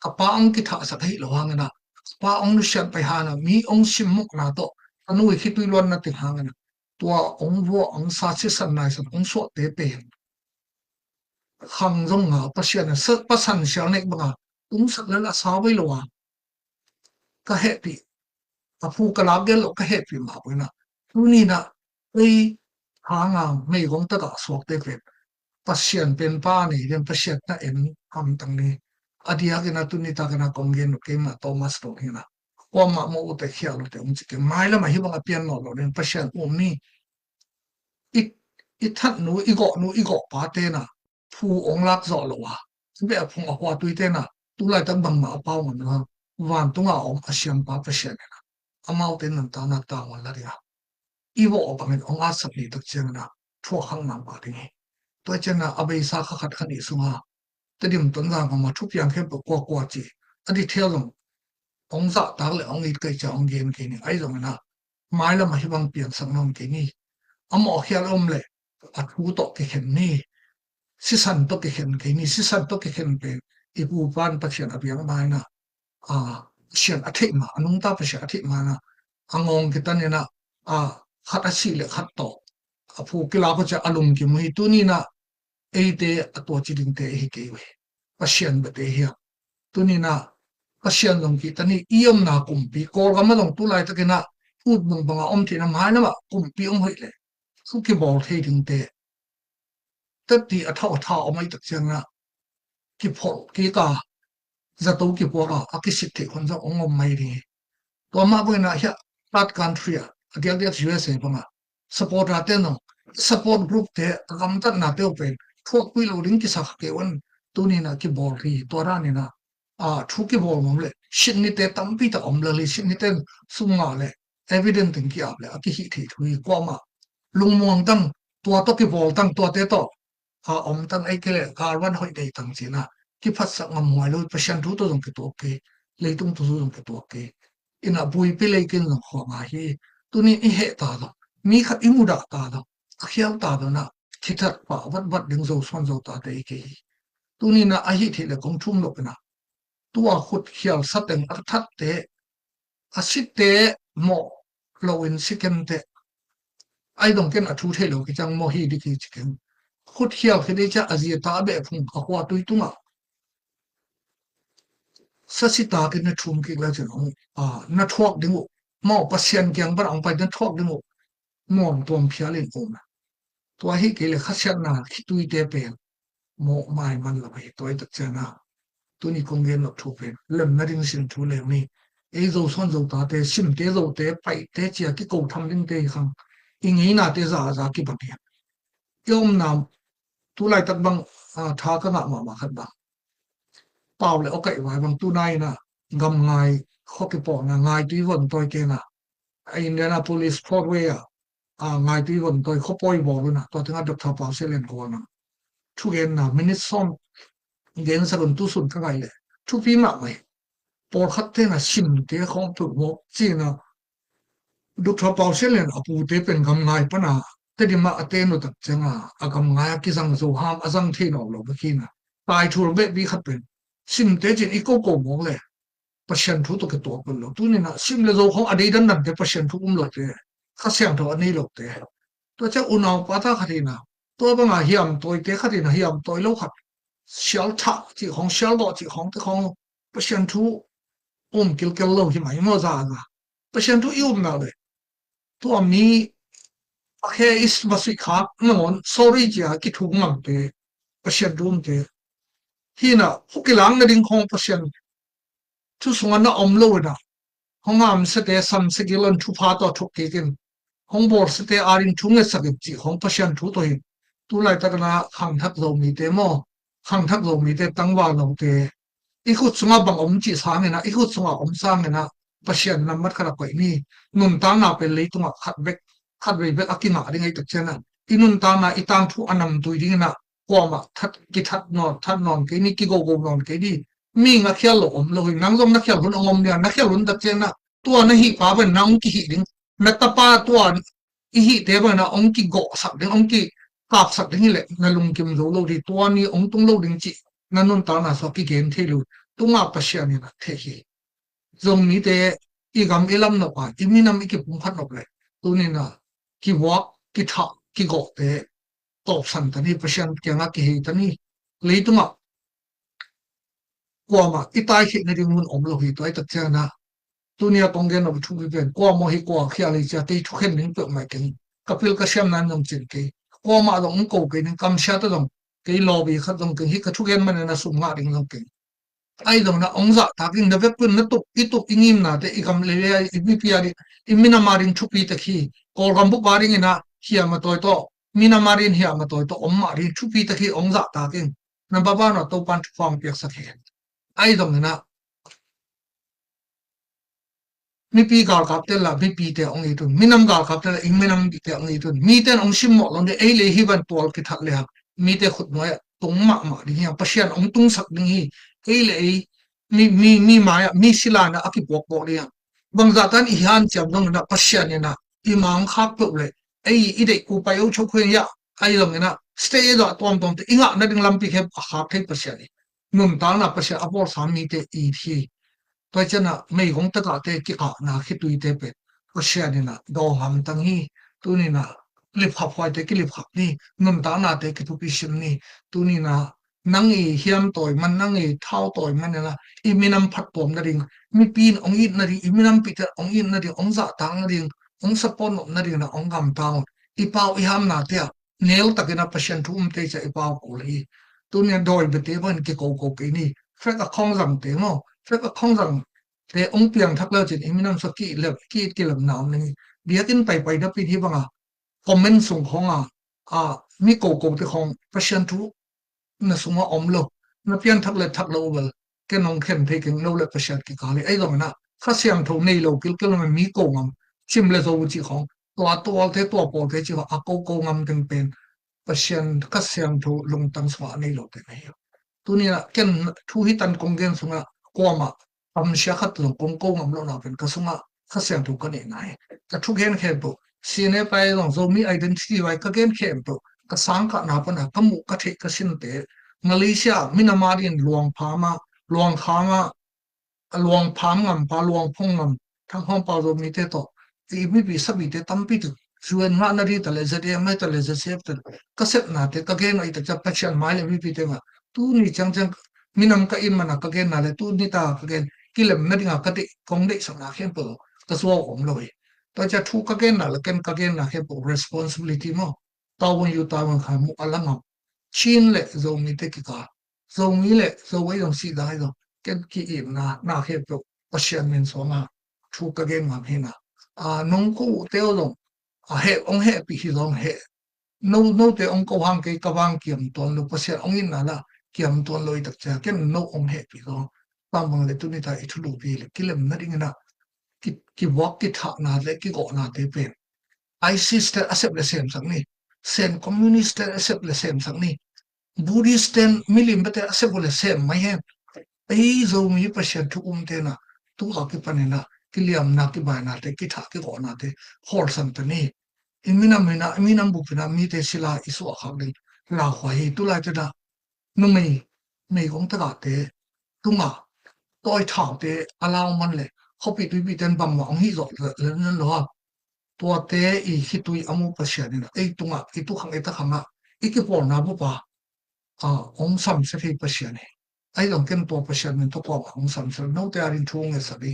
กปาองกิทะสักให้ระวังนะปาองนุชันไปหานะมีองชิมมุกนาโตอนุคิดวิลวนนะติหางนะตัวองวัวองซาชิสันนายสันองสวดเตเปขังจงหาปะเชียนสึกปะสันเชียวเนกบังตุงสักละสาวไว้ละวะก็เฮปีอภูกลาเกลก็เฮปีมาไว้นะทุนี่นะไอหางาไม่คงตะกะสวกเตเปปะเชียนเป็นป้านี่เรียนปะเชียนนะเอ็นคำตังนี้อดียกันนะตุนี่ตากันนะกงเกนเกมาโตมัสโตนี่นะว่ามาโมอุตเขียลุเตอุ้มจิกไม่ละมาฮิบังเปียนนอลเรียนปะเชียนอุ้มนี่อีทัดหนูอีกอปาเตนะผู้องลักษอลวะซึ่งเป็นพงอควาตุยเตนะตุไลตั้งบังมาเป้ามันนะวันตุงอาอมอาเซียนปาปะเชียนนะอามาอุเตนันตานาตาวันละเดียอีวอบังเงินองอาสักนี่ตักเจงนะทั่วข้างนำบาดีตัวเจนะอเบยสาขัดขันอิสุงาแต่ดิมต้นรางมาทุกอย่างแค่ปกกว่าจีอดีเทลงองซาตากเลยองอีกเกยจะองเกนกินี่ไอ้ตรงนั้นไม่ละมาฮิบังเปลี่ยนสังนองกินี่อมอเขียลอมเลยอัดหูตกเห็นนี่สิสันตกเห็นกินี่สิสันตกเห็นเป็นอีบูปานปัจเจนอภิยังไม่นะเชียนอธิมาอนุงตาปัจเจนอธิมานะงงกิตันเนี่ยนะขัดอาชีเลยขัดต่อผู้กีฬาก็จะอารมณ์กิมหิตุนี่นะเอเตตัวจิดิงเตะฮิเกวปัจเจนเบเตเฮียตุนี่นะปัจเจนลงกิตันนี่เอี่ยมนากุมปีโกลก็ไม่ลงตุไลตะกินะพูดมึงบังอมที่น้ำหายนะว่ากุมปีอมหิเลยสุกิบอลเทดิงเตะตัดที่อัฐาออกมาอีกเชียงนะกิพอกีกาจะตัวกิพอละอากิสิทธิคนจะองไม่ดีตัวมาเป็นอะไรรัฐการทรีอะเดียร์USA พม่า support รัฐเนาะ support group เตะกำตัดนาเตอเป็นพวกวิโรลิงกิสักเกวันตัวนี้นะกิบอลที่ตัวร้านนี่นะทุกกิบอลมั่งเลยชินนี่เตะตั้มปีตะอมเลยชินนี่เตะสุ่งมาเลย evidence ถึงกี่อับเลยอากิหิที่ทุยกว่ามาลุงมองตั้งตัวตกิบอลตั้งตัวเตะต่ออมตั้งไอ้เกลการวันหอยได้ตั้งจีนะที่พัดสักงมวยเลยประชันทุตัวตรงกี่ตัวเกเลยตรงตัวตรงกี่ตัวเกอินะบุยไปเลยกินหลงหัวมาฮีตัวนี้อีเหตุตาดมีขัดอิมุดาตาดเขียวตาดนะที่ทัดป่าวัดดึงโซ่ส่วนโซ่ตาเตะเกตัวนี้นะอาหิที่เลยคงชุ่มลงนะตัวขุดเขียวสัตย์อัฐเตะอาศิเตะหมอโลวินสิกันเตะไอ้ดงเกนอัทุเทโลกิจังโมฮีดิกิจิกันขุดเขียวคือได้จะอาเซียตาเบะพุ่งขวาตุยตุงสัสิตากินชุมกิแล้วจะน้องนัทวกดึงหมอปัสยันเกียงบ้านองไปนัทวกดึงมองตัวเพียเล่นผมตัวให้เกลือขัดเชนนาคิดตุยเตเป็นหมอไม่มันละไปตัวไอ้ตักเจนาตัวนี้คงเงินหลบถูกเป็นเล่มนั่งสินทุเรศนี่ไอ้โจส่วนโจตาเตสิมเตโจเตไปเตเจียกิโกทำดึงเตขังอีงี้น่าเตจะกิบังเดียยอมนำตุไลตัดบังท้าก็หนักมาขัดบังเปล่าเลยโอเคไว้บางตู้ในนะกำไงข้อเก็บปอกนะไงที่วันตัวเกนะไอ้เนี่ยนะ police Broadway ไงที่วันตัวเขาปล่อยบอกเลยนะตัวถึงอันดับท็อปเอาเซเลนก่อนนะทุกเย็นนะมินิซ้อมเย็นสักตุสุนก็ไงเลยทุกปีมากไหมปอดคัดเตนะชิมเตะของตัวหมกจีนะดูท็อปเอาเซเลนปูเตเป็นกำไงปะนะแต่ดิมาเตนุตัดจังกำไงกิสังโซฮามสังเทนออกหลบกินะตายทัวร์เบ็ดบีขัดเป็นซิมเตจินอีโกโกมองเลยประชันทุกตัวตัวเป็นหลอกตัวนี้นะซิมเลยเราของอดีตนั้นเดี๋ยวประชันทุกหลอกเลยข้าเสียงตัวนี้หลอกเตะตัวเจ้าอุณาวปัตตาคดีนะตัวบางอาหิมตัวเตะคดีนะหิมตัวโลกขัดเชียวทักที่ของเชียวดอที่ของที่ของประชันทุกกิลเกลโลที่หมายมั่วจ้าประชันทุกยุ่งนะเลยตัวนี้แค่อิสมาสิขาเงิน sorry จ้าคิดถูกมั้งเตะประชันทุกเตะที่น่ะพวกกีฬาเนี่ยดิ้งของประชันทุกส่วนน่ะอมโลนะห้องงามสเตย์ซัมสกิลันทุพาตัวทุกเกินห้องบอร์สเตย์อารินทุ่งเงสักจีห้องประชันทุกตัวเองตัวไล่ตะกันนะขังทักโลมีเตมอขังทักโลมีเตตั้งวานลงเตอีกขุดสงบังอมจีสางนะอีกขุดสงอมสางนะประชันนำมัดขนาดไปนี่นุนตานาเป็นเลยตัวขัดเบกอากินาดิ้งไอ้ตักเจนะอีนุนตานาอีตามทุอันนำตุยดิ้งนะกว่ามาทัดกิทัดนอนกินี่กิโกโกนอนกินี่มีนักเขียนหลงเลยนั่งจงนักเขียนหลงเนี่ยนักเขียนหลงตัดเจนะตัวนั้นหิป้าเป็นนั่งกิหิดิ้งเมตตาป้าตัวอีหิเทเป็นนะองกิโกสักดิ้งองกิกาบสักดิ้งเลยนั่นลุงกิมโลดีตัวนี้องตุงโลดิ้งจีนั่นนุนตานาสกิเกนเทลู tunga pasya ni na thehi zong mi te igam ilam na pa iminam ikipum phat nok le tunina ki wak ki tha ki go te top san tani pasyan kyanga ki hi tani leitunga kwama itai khi na ringun omlo hi toi tak chana tunia tonggen of thu ben kwa mo hi kwa khia le cha te thu khen ning pe mai ken kapil ka syam nan jong chin ke kwama dong ko ke ning kam sha ta dong ke lobby khat dong ke hi ka thu gen man na sum nga ding dong ke ai dong na ongza ta king na vek pun na tu itu ingim na te ikam le le ibi piari imina marin thu pi ta khi kol gam bu baring ina hiam ma toy to mina marin hiam ma toy to om marin thu pi ta khi ongza ta king na baba no to pan fam pek sa khe ai dong na mi pi gal kap te la mi pi te ong itun minam gal kap te la ing minam te ong itun mi ten ong sim mo long de ei le hi ban tol ki thak le ha mi te khut noya tung ma ma ding ya pasien ong tung sak ding hi ei le ei mi ma ya mi sila na aki pok pok le bang za tan i han cham dong na pasien na i mang khak pe le ei i de ku pa yo chok khwen ya ai long na stay do tom tom te inga na ding lam pi khe ha the pasien ni num ta na pasien apor sam mi te i thi toi chana mei gong ta ka te ki ka na khi tui te pe ko sia ni na do ham tang hi tu ni na lip hap hoi te ki lip hap ni num ta na te ki tu pi sim ni tu ni na nang e hiam toy man nang e thau toy man na i minam phat pom na ring mi pin ong i na ri i minam pi te ong i na ri ong za tang na ring ong sapon na ring na ong gam tang i pau i ham na te nel takina pasien thum te cha i pau ko li tu ni doi be te ban ki ko ke ni fa ka khong zam te mo fa ka khong zam te ong piang thak la chin iminam so ki le ki tilam naw ni biakin pai da pi hi banga comment sung khonga mi ko te khong pasien thu na sunga omlo na pian thak lo bal ke nong khen the king lo le pasien ki ka le ai lo na kha siam tho nei lo kil mi ko ngam chim le zo chi khong to te to po te chi a ko ngam teng pen pasien ka siam tho lung tang swa nei lo te nei tu ni na ken thu hi tan kong gen sunga ko ma am sia khat lo kong ko ngam lo na pen ka sunga kha siam tho ka nei nai ka thu gen khe bo sine pai long zo mi identity wai ka gen khe bo ka sang ka na pa na ka mu ka the ka sin te Malaysia minamarin luang phama luang khama luang pham ngam pa luang phong ngam thang hong pa zo mi te to ti mi bi sabi te tampi tu suan nga na ri ta le zade mai ta le za sep ta ka set na te ka gen ai ta cha passion mai le mi pi te ma tu ni chang minam ka in mana ka gen na le tu ni ta ka gen kilem na dinga ka te kong de sa na khen po ka so om lo e ta cha thu ka gen na le ken ka gen na he po responsibility mo ta won yu ta won kha mu alanga chin le zo mi te ki ka zo mi le zo wei dong si dai do ken ki im na he po passion men so ma thu ka gen ma he na nong ko te dong he ong he pi hi dong he no te ong ko hang ke ka wang kiam ton lo passion ong in na la kiam ton loi tak cha ken no ong he pi dong ta mong le tu ni ta i thu lu pi le kilem na ding na ki wak ki tha na le ki go na te pen ISIS te accept le sem sang ni sen communist te accept le sem sang ni Buddhist ten milim bete accept le sem mai he ei zo mi passion thu te na tu ha ki panena kiliam na ki ba na te ki tha ki go na te hol san te ni iminam bu pina mi te sila isu a khang ding la khwa hi tu la te da nu mei gong ta ka te tu ma toi thao te alaw man le khopi tu bi ten bam ma ong hi zo le nan lo tua te i hitui amu pasien na ei tunga i tu khang eta khanga ikipol na bu pa ong sam se hi pasien ai long ken to pasien men to ko ong sam se no te arin thung e sabi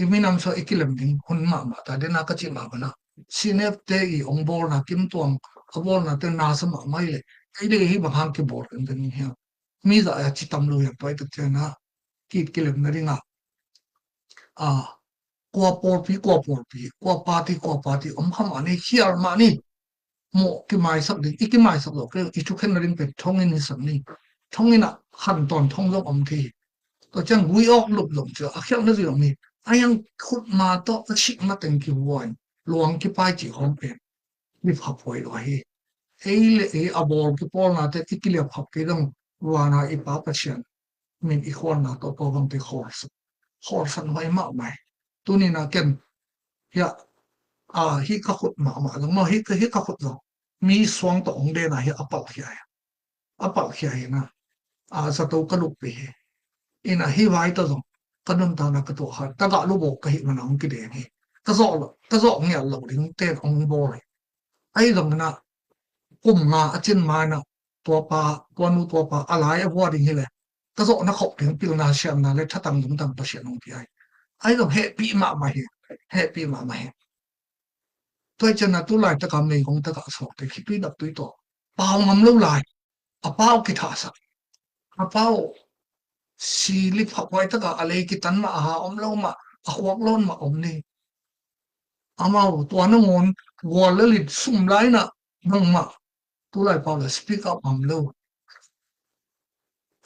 iminam so ikilem ding hun ma ta de na ka chi ma bana sinep te i ong bol na kim tuang abol na te na sam mai le ai de hi ba hang ki bol en den hi mi za ya chi tam lu ya toi te na ki kilem na ringa kwa party om kham ani hiar ma ni mo ki mai sak di iki mai sak lo ke i thu khen ring pe thong in sam ni thong ina khan ton thong lo om thi to chang gui ok lup lom cha a khyang na ri mi ayang khut ma to a chik ma teng ki won luang ki pai chi hom pe ni phap hoi lo hi ei le e abor ki pol na te ikile phap ke dong wana i pa pa chen min i khon na to ko bang te khor san mai ma mai tu ni na ken ya hi ka khut ma long no hi ka khut lo mi swang to ong de na hi apal khia na sa to ka lup pe ina hi vai ta zo kanun ta na ka to ha ta ga lu bo ka hi man ong ki de ni ka zo nge lo ding ten ong bo le ai dong na kum nga achin ma na to pa to pa alai a wa ding hi le ka zo na khop ding pil na siam na le thatang dum tam pa sian ong pi ai dong he pi ma ma he tôi chân là tu lại ta cảm này cũng ta cả sọc thì khi tuy đập tuy to bao ngầm lâu lại à bao cái thả sắc à bao xì lip học quay ta cả alay cái tấn mà à lâu mà à hoặc lon mà đi à mau tua nó ngon wall lên lịch sum lại nè nông mà tu lại bao là speak up lâu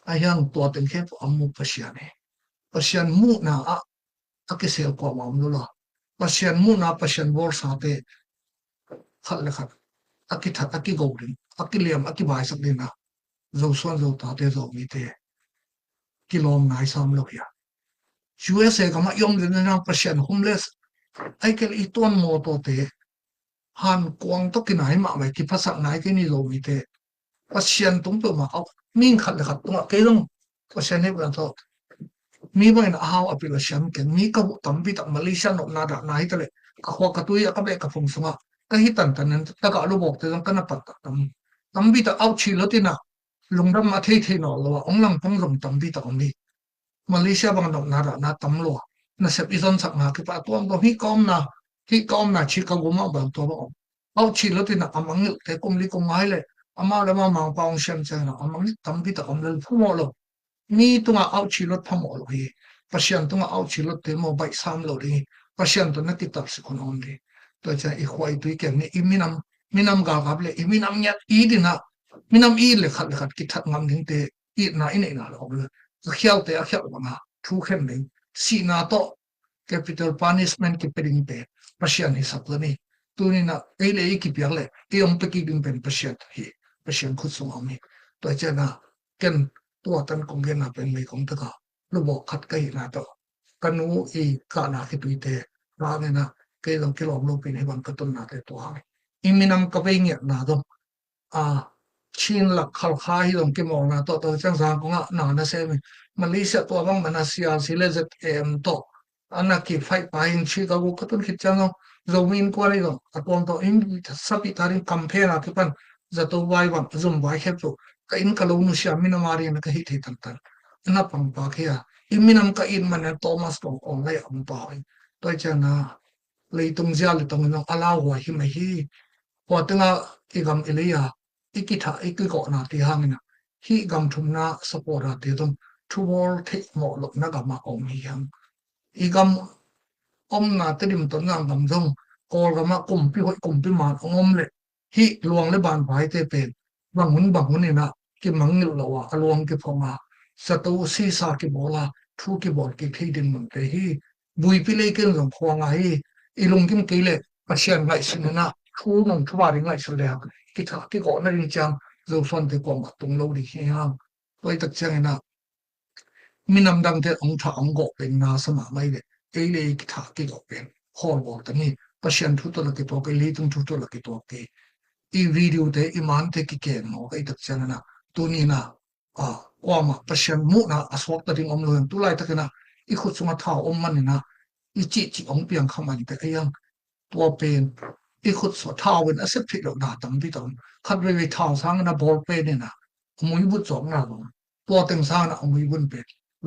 ai yang tua tên khép mu pasian mu na à cái sel qua lâu lo pasian mu na pasian war sa te khát là khát aki golden aki liam aki bai sak din na zo suan zo ta te zo mi te kilom ngai sam lo ya USA ka ma yom din na pasien homeless ai kel I ton mo to te han kwang to kinai ma mai ki phasak nai ke ni zo mi te pasien tung to ma au min khat le khat tung ke long pasien he bran to mi ba na haw apil siam ken mi ka tam bi tak Malaysia no na da nai te le ka ho ka tui ka be ka phum sunga ka hi tan tan ta ka lu bok te ka na pat tam bi ta au chi lo ti na lungdam ma thei no lo ong lang pang rom tam bi ta ong ni Malaysia bang no na na tam lo na sep izon sak na ki pa tuam bo hi kom na chi ka go ma ba to ba au chi lo ti na amang te kum li kum ngai le ama le ma mang pa ong siam chen na amang ni tam bi ta ong le phu mo lo mi tunga au chi lo pham mo lo hi pasian tunga au chi lo te mo bai sam lo ri pasian to na ki tap si kon on ri to cha I khwai tu ken ni minam ga gab le minam nya I dina minam I le khat ki that ngam ding te I na ine na lo le khial te a khial ma thu khem ding si na to capital punishment ki peding te pasian hi sak le ni tu ni na ei le ki piak le ti om pe ki ding pen pasian khut sum ami to cha na ken to tan kong gen na pen me kong ta ka lu bo khat kai na to kanu I ka na ki tu te ra ne na ke long ke long lo pin he bang ka ton na te to ha iminam ka pe nge na do a chin la khal khai long ke mo na to chang sang ko na na se Malaysia to bang Malaysia sile zet em to anaki fight pain chi ka go ka ton khit chang zo min ko ri do atong to in sapi tarin compare na ke pan za to wai wan zum wai khep to ka in ka lo nu sha min mari na ka hi the tan na pang pa khia iminam ka in man Thomas tong on lai am pa to chana leitung zia le tong no ala wa hi mai hi ho tanga igam ilia ikitha ikiko na ti hangina hi gam thumna support ra te dom thuwol the mo lo na ga ma om hi hang igam om na te dim ton ngam gam dong kol ga ma kum pi ma om le hi luang le ban bai te pen bangun ni na ki mangil lo wa along ki phonga satu si sa ki bola thu ki bol ki thidin mun te hi bui pi le ken rong khwanga hi ilung kim ke le pasian ngai sinna thu nong thwa ri ngai sule ki tha ki ko na ri chang zo son te ko ma tung lo ri he hang toi tak chang na minam dang te ong tha ong go pen na sama mai le ke le ki tha ki go pen hol bo ta ni pasian thu to la ki to ke le tung thu to la ki to ke I video te iman te ki ken no kai tak chang na tu ni na kwa ma pasian mu na aswak ta ding om lo tu lai ta ke na I khut sunga tha om man ni na I chi ong piang khaman te ayang to pen I khut so tha wen asep thi lo na tam bi tom khat we tha sang na bol pe ni na mui bu chong na lo to teng sang na mui bun pe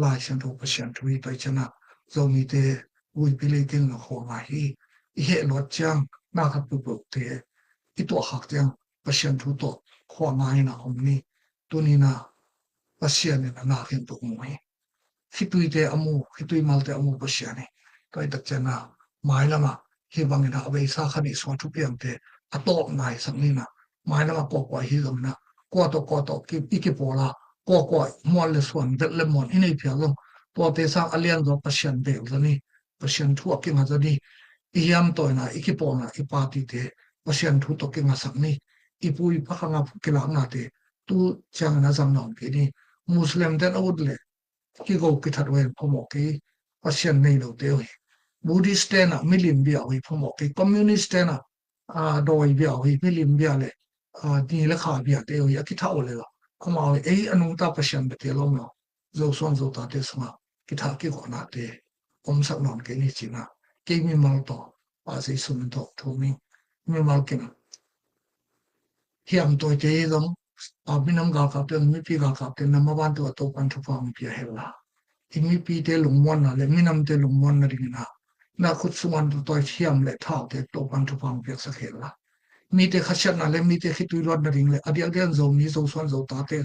lai shan to pasian thui tai chana zo mi te ui pi le ken lo ho ma hi I he lo chang na khat pu te I to hak chang pasian thu to ho mai na om ni tu ni na pasian ni na ken to mo hi hitui te amu hitui mal te amu pasian ni kai tak chana mai lama hi bangina abe sa khani so thu piam te atop nai sang ni na mai lama ko hi lom na ko to ki pola ko mon le suan bet le mon inei pia lo to te sang alian do pasian be ni pasian thu ki ma ni iam to na ikipona ipati te pasian thu to ki ma sak ni ipui pa khanga ki la na te tu chang na jam nom ki ni muslim den awdle ki go ki that wen phomo ki pasian nei lo te Buddhist na milim bia wi phomo ki communist na doi bia wi milim bia le ni le kha bia te wi ki tha ole la khoma ei anu ta pasian be te lo no zo son zo ta te sma ki tha ki ko na te om sak non ke ni china ke mi mal to pa se sun to thu mi mal ken hiam to te dom a binam ga ka te mi pi ga ka te na ma ban to pan thu pa mi pi hela imi pi te lung mon na le minam te lung mon na ring na khut suan to hiam le tha te to pan thu pa mi pi sa hela mi te khachat na le mi te khitu rod na ring le adia dian zo mi zo son zo ta te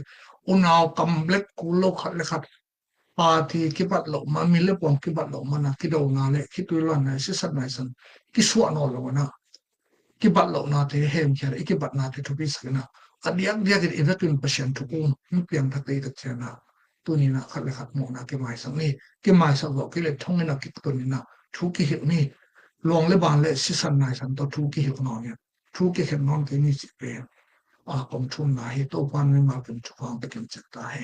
unaw kam lek ku lo khat le khat pa thi ki bat lo ma mi le pom ki bat lo ma na ki do na le khitu rod na si sat na san ki suwa no lo na ki bat lo na te hem kher ki bat na te thu bi sa na adia dia ki evacuation patient thu ku mi pian tha te ta na tu ni na khat le khat mo na ki mai sang ni ki mai sa lo ki le thong na ki tu ni na thu ki hi ni long le ban le si san na san to thu ki hi no ne thu ki he non ke ni si pe a kom thun na hi to pan mi ma kin chu phang te kin chak ta hai